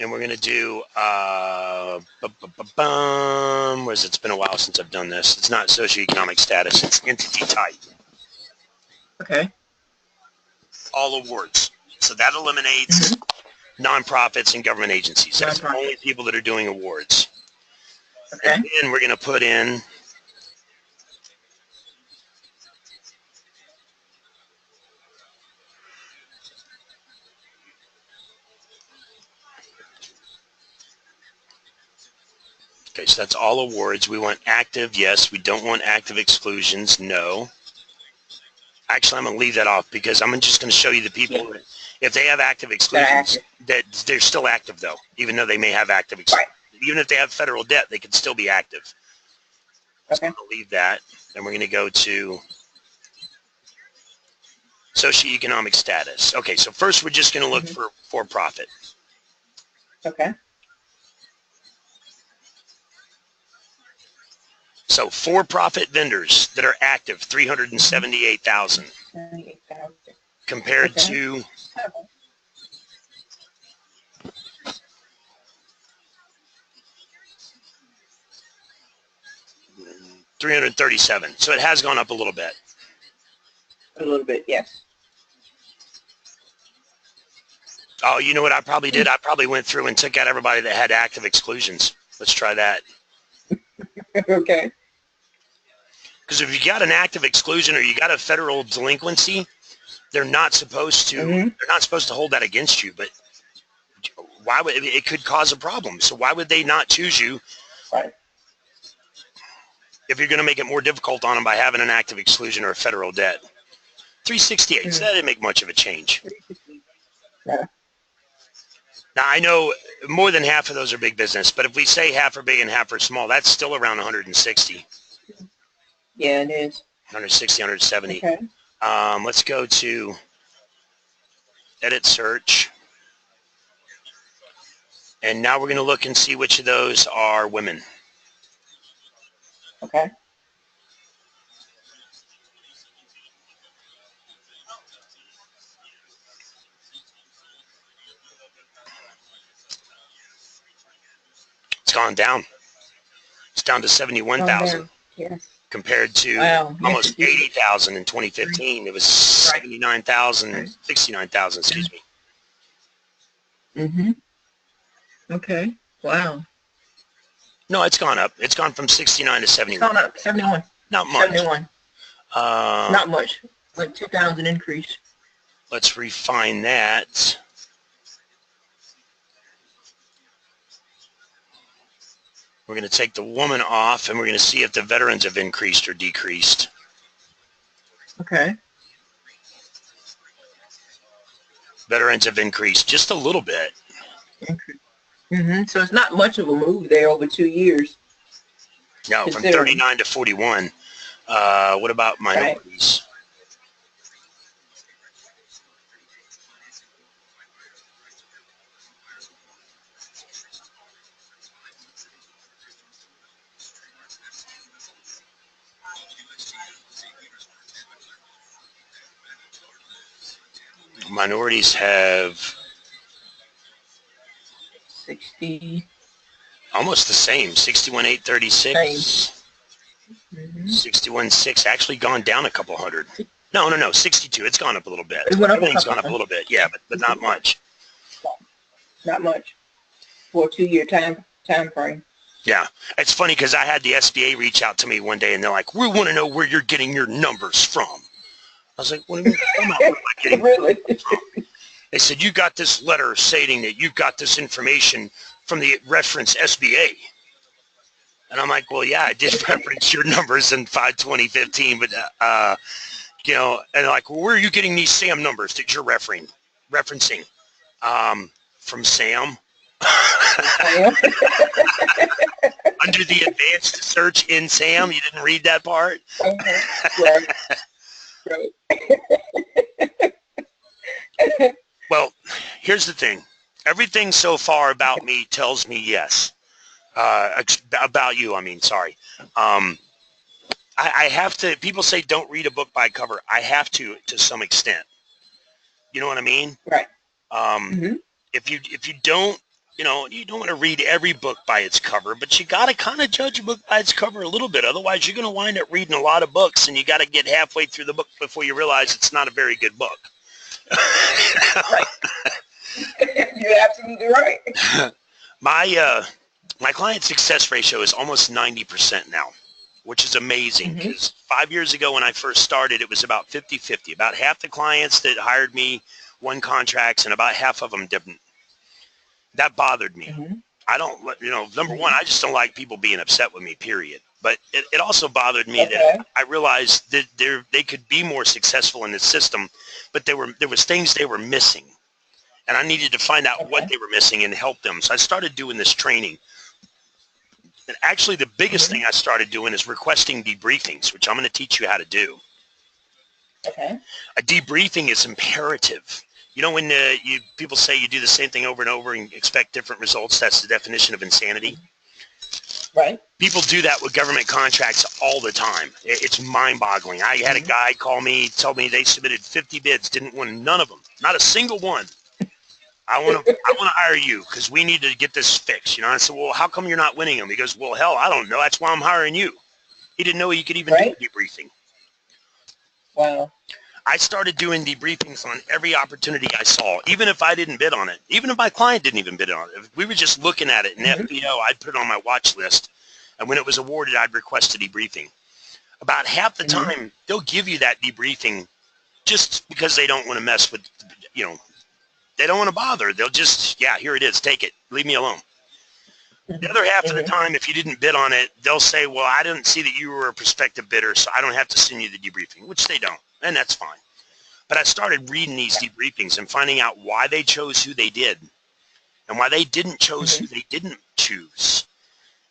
And we're going to do, where's it? It's been a while since I've done this. It's not socioeconomic status, it's entity type. Okay. All awards. So that eliminates nonprofits and government agencies. That's the only people that are doing awards. Okay. And then we're going to put in okay, so that's all awards. We want active, yes. We don't want active exclusions, no. Actually, I'm going to leave that off because I'm just going to show you the people that, if they have active exclusions, that they're still active, though, even though they may have active exclusions. Even if they have federal debt, they could still be active. So I'm going to leave that, and we're going to go to socioeconomic status. Okay, so first we're just going to look for profit. Okay. So for-profit vendors that are active, 378,000 compared to 337. So it has gone up a little bit. A little bit, yes. Oh, you know what I probably did? I probably went through and took out everybody that had active exclusions. Let's try that. Okay. Because if you got an active exclusion or you got a federal delinquency, they're not supposed to. They're not supposed to hold that against you. But why would it could cause a problem? So why would they not choose you? Right. If you're going to make it more difficult on them by having an active exclusion or a federal debt. 368. So that didn't make much of a change. Yeah. Now, I know more than half of those are big business, but if we say half are big and half are small, that's still around 160. Yeah, it is. 160, 170. Okay. Let's go to edit search. And now we're going to look and see which of those are women. Okay. It's gone down. It's down to 71,000 compared to almost 80,000 in 2015. It was 79,000, 69,000, excuse me. Okay. Wow. No, it's gone up. It's gone from 69 to 71. It's gone up, 71. Not much. 71. Not much. Like 2,000 increase. Let's refine that. We're going to take the woman off, and we're going to see if the veterans have increased or decreased. Okay. Veterans have increased just a little bit. So it's not much of a move there over 2 years. No, from 39 to 41. What about Right. minorities? Minorities have 60. almost the same, 61,836. Same. Mm-hmm. 61.6, actually gone down a couple hundred. No, 62. It's gone up a little bit. It went up a Everything's couple gone up a times. little bit, yeah, but not much. Not much for a 2-year time frame. Yeah, it's funny because I had the SBA reach out to me one day, and they're like, "We want to know where you're getting your numbers from." I was like, "What do you mean? I'm not where am I getting Really? from?" They said, "You got this letter stating that you got this information from the reference SBA." And I'm like, "Well, yeah, I did reference your numbers in 5/20/15, but and they're like, well, where are you getting these SAM numbers that you're referencing?" From SAM. Under the advanced search in SAM, you didn't read that part? Right. Right. Well, here's the thing. Everything so far about me tells me yes. About you, I mean, sorry. I have to, people say don't read a book by cover. I have to some extent. You know what I mean? Right. Um, Mm-hmm. if you don't, you don't want to read every book by its cover, but you got to kind of judge a book by its cover a little bit. Otherwise, you're going to wind up reading a lot of books, and you got to get halfway through the book before you realize it's not a very good book. Right. You're absolutely right. My client success ratio is almost 90% now, which is amazing because 5 years ago when I first started, it was about 50-50. About half the clients that hired me won contracts, and about half of them didn't. That bothered me. Mm-hmm. I don't, number one, I just don't like people being upset with me, period. But it also bothered me that I realized that they could be more successful in the system, but there was things they were missing. And I needed to find out what they were missing and help them. So I started doing this training. And actually, the biggest thing I started doing is requesting debriefings, which I'm going to teach you how to do. Okay. A debriefing is imperative. You know, when people say you do the same thing over and over and expect different results, that's the definition of insanity. Right. People do that with government contracts all the time. It's mind-boggling. I had a guy call me, told me they submitted 50 bids, didn't win none of them, not a single one. I want to hire you because we need to get this fixed. I said, well, how come you're not winning them? He goes, well, hell, I don't know. That's why I'm hiring you. He didn't know he could even do a debriefing. Wow. I started doing debriefings on every opportunity I saw, even if I didn't bid on it, even if my client didn't even bid on it. If we were just looking at it in FBO, I'd put it on my watch list. And when it was awarded, I'd request a debriefing. About half the time, they'll give you that debriefing just because they don't want to mess with, they don't want to bother. They'll just, yeah, here it is. Take it. Leave me alone. The other half of the time, if you didn't bid on it, they'll say, well, I didn't see that you were a prospective bidder, so I don't have to send you the debriefing, which they don't. And that's fine. But I started reading these debriefings and finding out why they chose who they did and why they didn't choose who they didn't choose.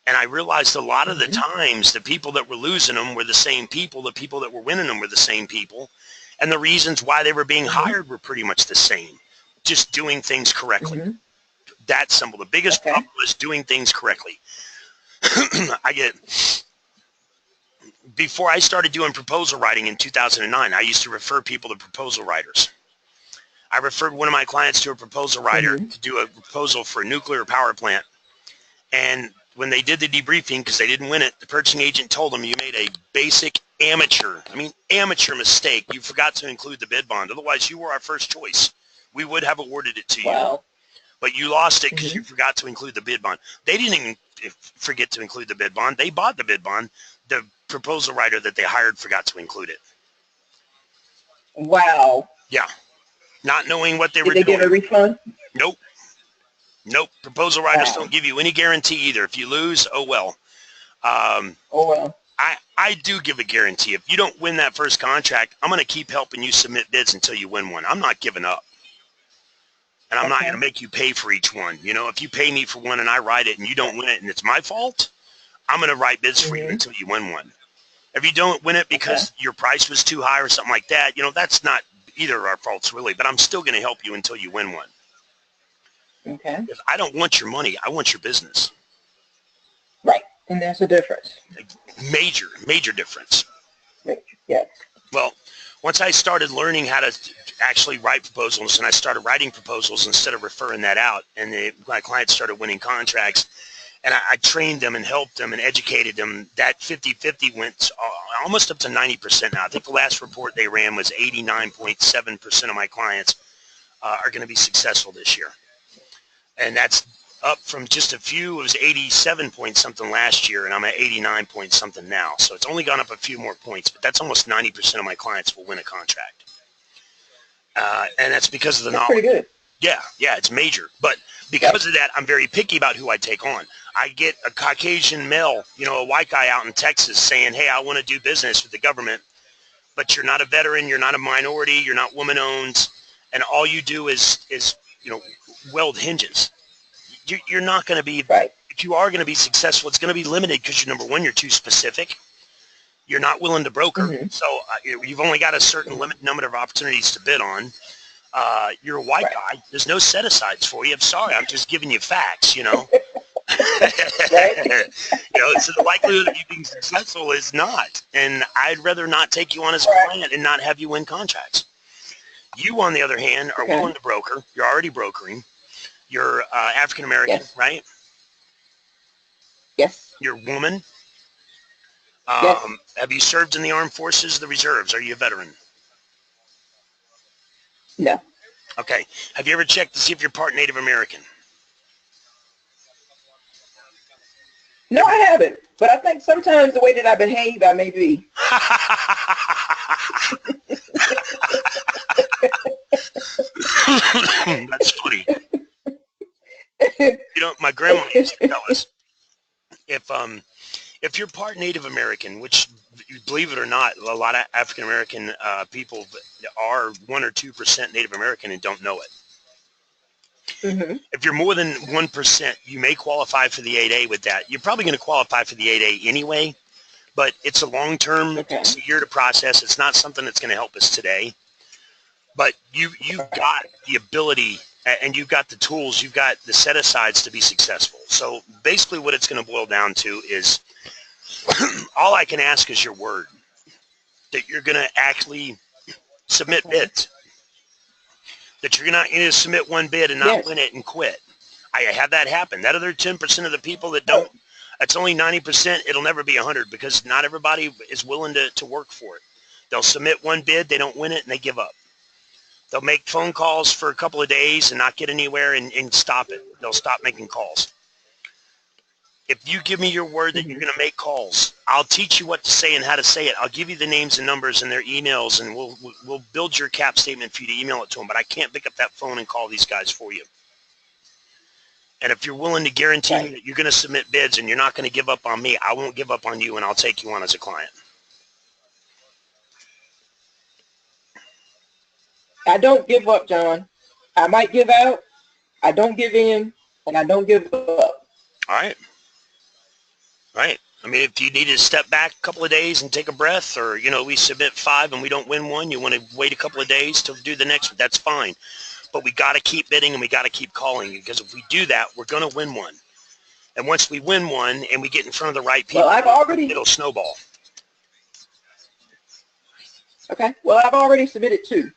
And I realized a lot of the times the people that were losing them were the same people. The people that were winning them were the same people. And the reasons why they were being hired were pretty much the same. Just doing things correctly. That simple. The biggest problem is doing things correctly. Before I started doing proposal writing in 2009, I used to refer people to proposal writers. I referred one of my clients to a proposal writer to do a proposal for a nuclear power plant. And when they did the debriefing, because they didn't win it, the purchasing agent told them, you made a basic amateur mistake. You forgot to include the bid bond. Otherwise, you were our first choice. We would have awarded it to you. But you lost it because you forgot to include the bid bond. They didn't even forget to include the bid bond. They bought the bid bond. The proposal writer that they hired forgot to include it. Wow. Yeah. Not knowing what they were doing. Did they get a refund? Nope. Proposal writers don't give you any guarantee either. If you lose, oh well. I do give a guarantee. If you don't win that first contract, I'm going to keep helping you submit bids until you win one. I'm not giving up. And I'm not going to make you pay for each one. If you pay me for one and I write it and you don't win it and it's my fault, I'm going to write bids for you until you win one. If you don't win it because Okay. your price was too high or something like that, that's not either of our faults really, but I'm still going to help you until you win one. Okay. If I don't want your money, I want your business. Right. And there's a difference. Major, major difference. Right. Yes. Well, once I started learning how to actually write proposals, and I started writing proposals instead of referring that out, and my clients started winning contracts, and I trained them and helped them and educated them, that 50-50 went almost up to 90% now. I think the last report they ran was 89.7% of my clients are going to be successful this year. And that's up from just a few. It was 87 point something last year, and I'm at 89 point something now. So it's only gone up a few more points, but that's almost 90% of my clients will win a contract. And that's because of the That's knowledge. pretty good. Yeah, it's major. But because of that, I'm very picky about who I take on. I get a Caucasian male, a white guy out in Texas saying, hey, I want to do business with the government, but you're not a veteran, you're not a minority, you're not woman-owned, and all you do is weld hinges. You're not going to be, Right. if you are going to be successful, it's going to be limited because number one, you're too specific. You're not willing to broker. Mm-hmm. So you've only got a certain limited number of opportunities to bid on. You're a white Right. guy. There's no set-asides for you. I'm sorry. I'm just giving you facts, Right. So the likelihood of you being successful is not. And I'd rather not take you on as a Right. client and not have you win contracts. You, on the other hand, are Okay. willing to broker. You're already brokering. You're African-American, Yes. right? Yes. You're a woman. Yes. Have you served in the armed forces, the reserves? Are you a veteran? No. Okay. Have you ever checked to see if you're part Native American? No, I haven't. But I think sometimes the way that I behave, I may be. That's funny. My grandma used to tell us, if you're part Native American, which, believe it or not, a lot of African American people are 1 or 2% Native American and don't know it. Mm-hmm. If you're more than 1%, you may qualify for the 8A with that. You're probably going to qualify for the 8A anyway, but it's a long-term, Okay. it's a year to process. It's not something that's going to help us today. But you've got the ability and you've got the tools, you've got the set-asides to be successful. So basically what it's going to boil down to is all I can ask is your word that you're going to actually submit bids, that you're not going to submit one bid and not Yes. win it and quit. I have that happen. That other 10% of the people that don't, that's only 90%. It'll never be 100 because not everybody is willing to work for it. They'll submit one bid, they don't win it, and they give up. They'll make phone calls for a couple of days and not get anywhere and stop it. They'll stop making calls. If you give me your word that you're going to make calls, I'll teach you what to say and how to say it. I'll give you the names and numbers and their emails, and we'll build your cap statement for you to email it to them. But I can't pick up that phone and call these guys for you. And if you're willing to guarantee me that you're going to submit bids and you're not going to give up on me, I won't give up on you, and I'll take you on as a client. I don't give up, John. I might give out. I don't give in, and I don't give up. All right. Right. I mean, if you need to step back a couple of days and take a breath, or, we submit 5 and we don't win one, you want to wait a couple of days to do the next one, that's fine. But we got to keep bidding and we got to keep calling, because if we do that, we're going to win one. And once we win one and we get in front of the right people, it'll snowball. Okay. Well, I've already submitted 2.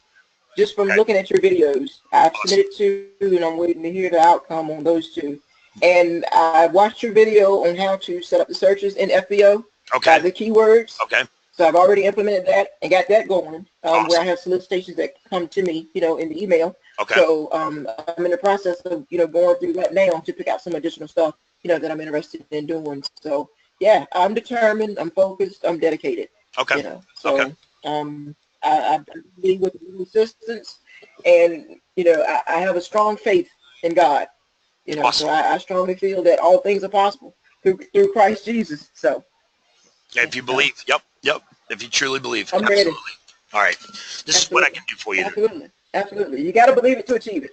Just from looking at your videos. I've submitted 2, and I'm waiting to hear the outcome on those 2. And I watched your video on how to set up the searches in FBO by the keywords. Okay. So I've already implemented that and got that going, where I have solicitations that come to me, in the email. Okay. So I'm in the process of, going through that now to pick out some additional stuff, that I'm interested in doing. So, yeah, I'm determined, I'm focused, I'm dedicated. Okay. So, I believe with assistance, and I have a strong faith in God. Awesome. So I strongly feel that all things are possible through Christ Jesus. So if you believe, yep. If you truly believe, I'm absolutely. ready. All right, this is what I can do for you. Absolutely. You got to believe it to achieve it.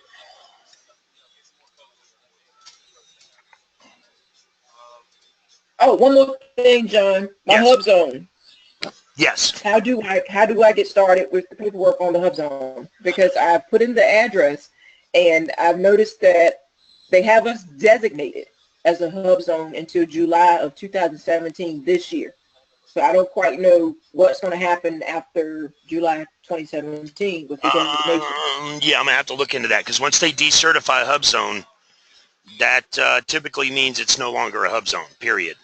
Oh, one more thing, John. My hub zone. Yes. How do I get started with the paperwork on the Hub Zone? Because I've put in the address, and I've noticed that they have us designated as a Hub Zone until July of 2017 this year. So I don't quite know what's going to happen after July 2017 with the designation. Yeah, I'm gonna have to look into that because once they decertify Hub Zone, that typically means it's no longer a Hub Zone. Period.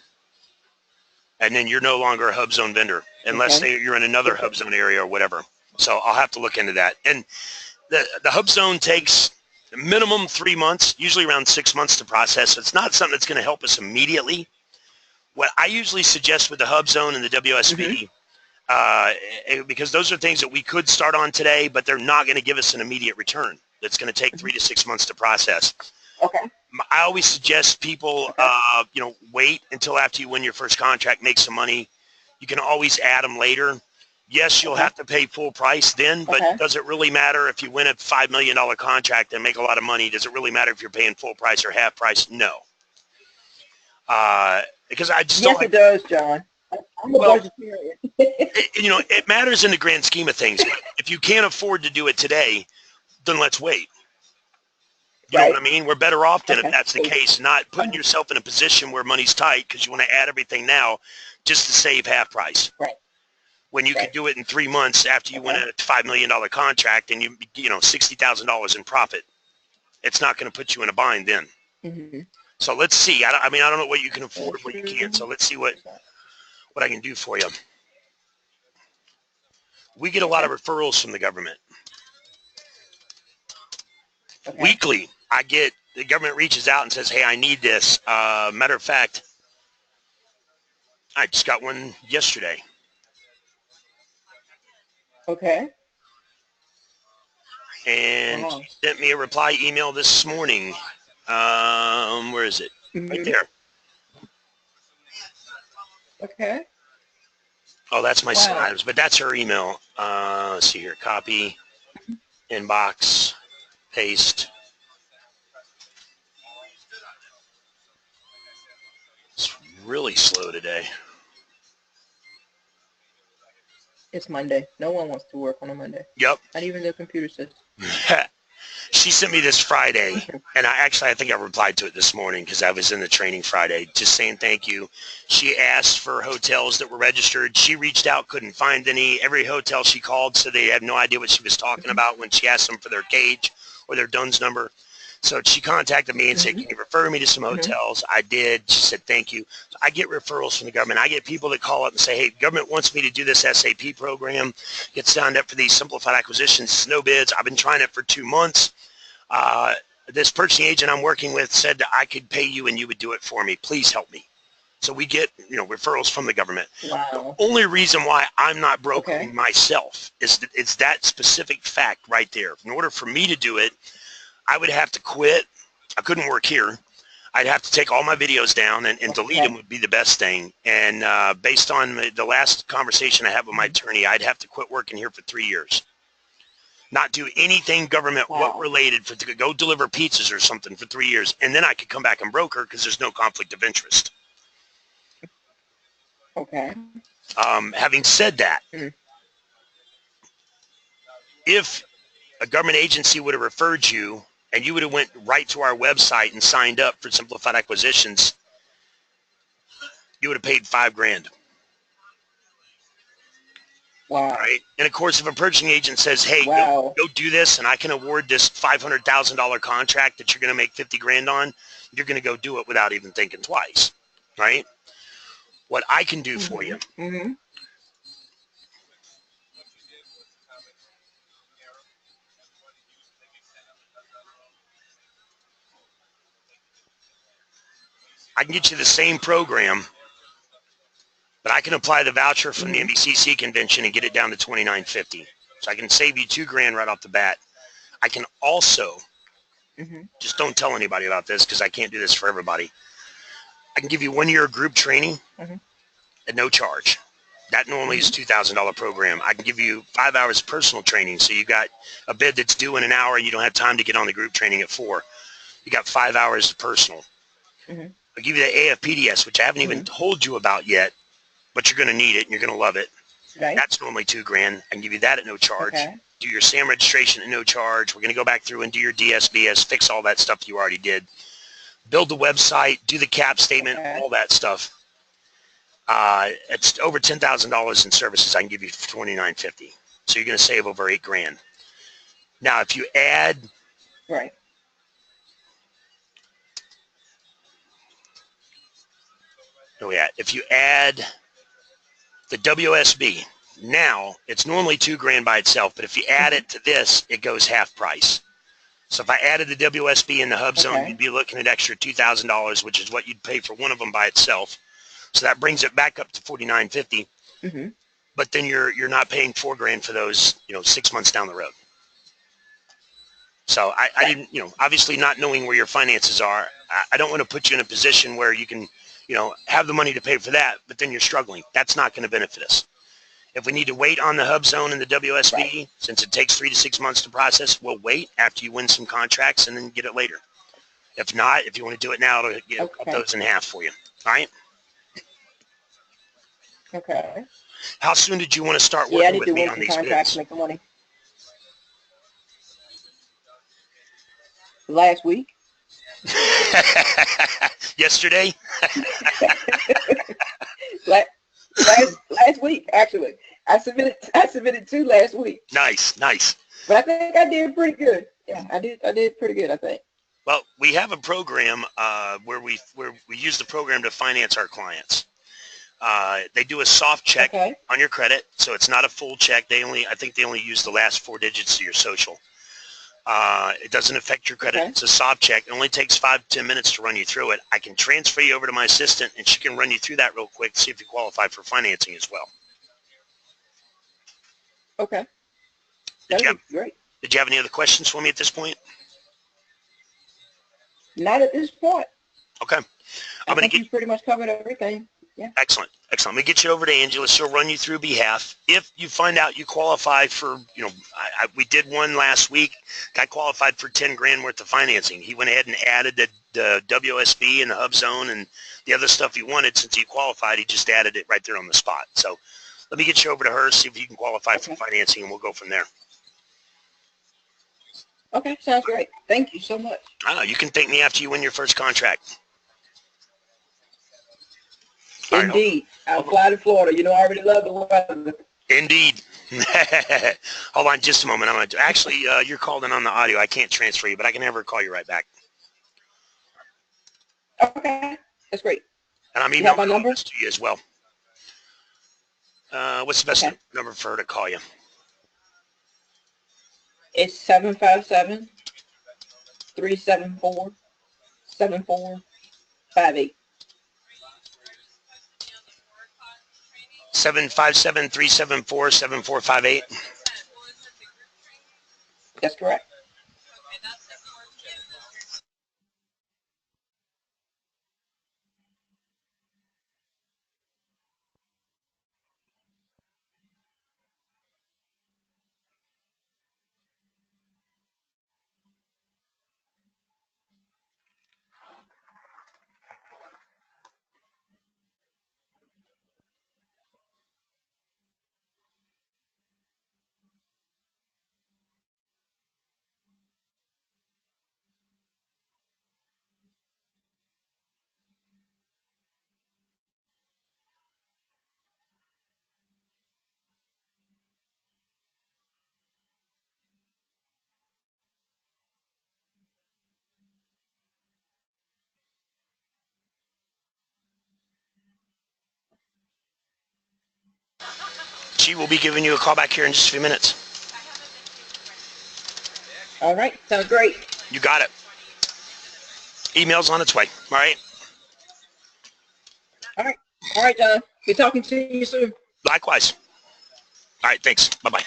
And then you're no longer a Hub Zone vendor unless Okay. you're in another Hub Zone area or whatever. So I'll have to look into that. And the Hub Zone takes minimum 3 months, usually around 6 months to process. So it's not something that's going to help us immediately. What I usually suggest with the Hub Zone and the WSB, because those are things that we could start on today, but they're not going to give us an immediate return. That's going to take 3 to 6 months to process. Okay. I always suggest people, wait until after you win your first contract, make some money. You can always add them later. Yes, you'll have to pay full price then, but does it really matter if you win a $5 million contract and make a lot of money? Does it really matter if you're paying full price or half price? No. Because I just don't like... Yes, it does, John. I'm a budgetarian. It matters in the grand scheme of things. If you can't afford to do it today, then let's wait. You know what I mean? We're better off than if that's the case, not putting yourself in a position where money's tight because you want to add everything now just to save half price. Right. When you could do it in 3 months after you win a $5 million contract and you $60,000 in profit. It's not going to put you in a bind then. Mm-hmm. So let's see. I don't know what you can afford, what you can't. So let's see what I can do for you. We get a lot of referrals from the government. Weekly, the government reaches out and says, hey, I need this. Matter of fact, I just got one yesterday. Okay. And he sent me a reply email this morning. Where is it? Right there. Okay. Oh, that's my son Adams, but that's her email. Let's see here. Copy, inbox, paste. It's really slow today. It's Monday. No one wants to work on a Monday. Yep. Not even the computer system. She sent me this Friday, and I think I replied to it this morning because I was in the training Friday, just saying thank you. She asked for hotels that were registered. She reached out, couldn't find any. Every hotel she called, so they had no idea what she was talking about when she asked them for their cage or their DUNS number. So she contacted me and said, can you refer me to some hotels? I did. She said, thank you. So I get referrals from the government. I get people that call up and say, hey, the government wants me to do this SAP program, get signed up for these simplified acquisitions, no bids. I've been trying it for 2 months. This purchasing agent I'm working with said that I could pay you and you would do it for me. Please help me. So we get, referrals from the government. Wow. The only reason why I'm not brokering myself is that it's that specific fact right there. In order for me to do it, I would have to quit. I couldn't work here. I'd have to take all my videos down and delete them would be the best thing. And based on the last conversation I had with my attorney, I'd have to quit working here for 3 years. Not do anything government related, to go deliver pizzas or something for 3 years. And then I could come back and broker because there's no conflict of interest. Okay. Having said that, if a government agency would have referred you and you would have went right to our website and signed up for simplified acquisitions, you would have paid $5,000. Wow. Right? And of course, if a purchasing agent says, hey, go do this and I can award this $500,000 contract that you're going to make $50,000 on, you're going to go do it without even thinking twice. Right? What I can do for you. I can get you the same program, but I can apply the voucher from the NBCC convention and get it down to $2,950. So I can save you $2,000 right off the bat. I can also, just don't tell anybody about this because I can't do this for everybody. I can give you 1 year group training at no charge. That normally is a $2,000 program. I can give you 5 hours of personal training. So you got a bid that's due in an hour and you don't have time to get on the group training at 4. You got 5 hours of personal. I'll give you the AFPDS, which I haven't even told you about yet, but you're going to need it and you're going to love it. Right. That's normally $2,000. I can give you that at no charge. Okay. Do your SAM registration at no charge. We're going to go back through and do your DSBS, fix all that stuff you already did. Build the website, do the cap statement, Okay. all that stuff. It's over $10,000 in services. I can give you $2,950. So you're going to save over $8,000. Now, if you add, Right. if you add the WSB, now it's normally $2,000 by itself, but if you add it to this, it goes half price. So if I added the WSB in the hub zone, you'd be looking at extra $2,000, which is what you'd pay for one of them by itself. So that brings it back up to $4,950. Mm-hmm. But then you're not paying $4,000 for those, 6 months down the road. So I didn't, obviously not knowing where your finances are, I don't want to put you in a position where you can, have the money to pay for that, but then you're struggling. That's not going to benefit us. If we need to wait on the hub zone and the WSB, since it takes 3 to 6 months to process, we'll wait after you win some contracts and then get it later. If not, if you want to do it now, it'll cut those in half for you. All right? Okay. How soon did you want to start working with me on these bids? Make the money. Last week. Yesterday? last week, actually. I submitted 2 last week. Nice. But I think I did pretty good. Yeah, I did pretty good, I think. Well, we have a program where we use the program to finance our clients. They do a soft check on your credit, so it's not a full check. I think they only use the last 4 digits of your social. It doesn't affect your credit. It's a soft check. It only takes 5 to 10 minutes to run you through it. I can transfer you over to my assistant, and she can run you through that real quick to see if you qualify for financing as well. Okay. That would be great. Did you have any other questions for me at this point? Not at this point. Okay. I think you pretty much covered everything. Yeah. Excellent. Let me get you over to Angela. She'll run you through behalf. If you find out you qualify for, we did one last week. Guy qualified for $10,000 worth of financing. He went ahead and added the WSB and the hub zone and the other stuff he wanted. Since he qualified, he just added it right there on the spot. So let me get you over to her, see if you can qualify for financing, and we'll go from there. Okay, sounds great. Thank you so much. You can thank me after you win your first contract. Indeed. I'll fly to Florida. I already love the weather. Indeed. Hold on just a moment. Actually, you're called in on the audio. I can't transfer you, but I can have her call you right back. Okay. That's great. And I'm emailing my number to you as well. What's the best number for her to call you? It's 757-374-7458. 757-374-7458. That's correct. She will be giving you a call back here in just a few minutes. All right. Sounds great. You got it. Email's on its way. All right. All right. All right, John. Be talking to you soon. Likewise. All right. Thanks. Bye-bye.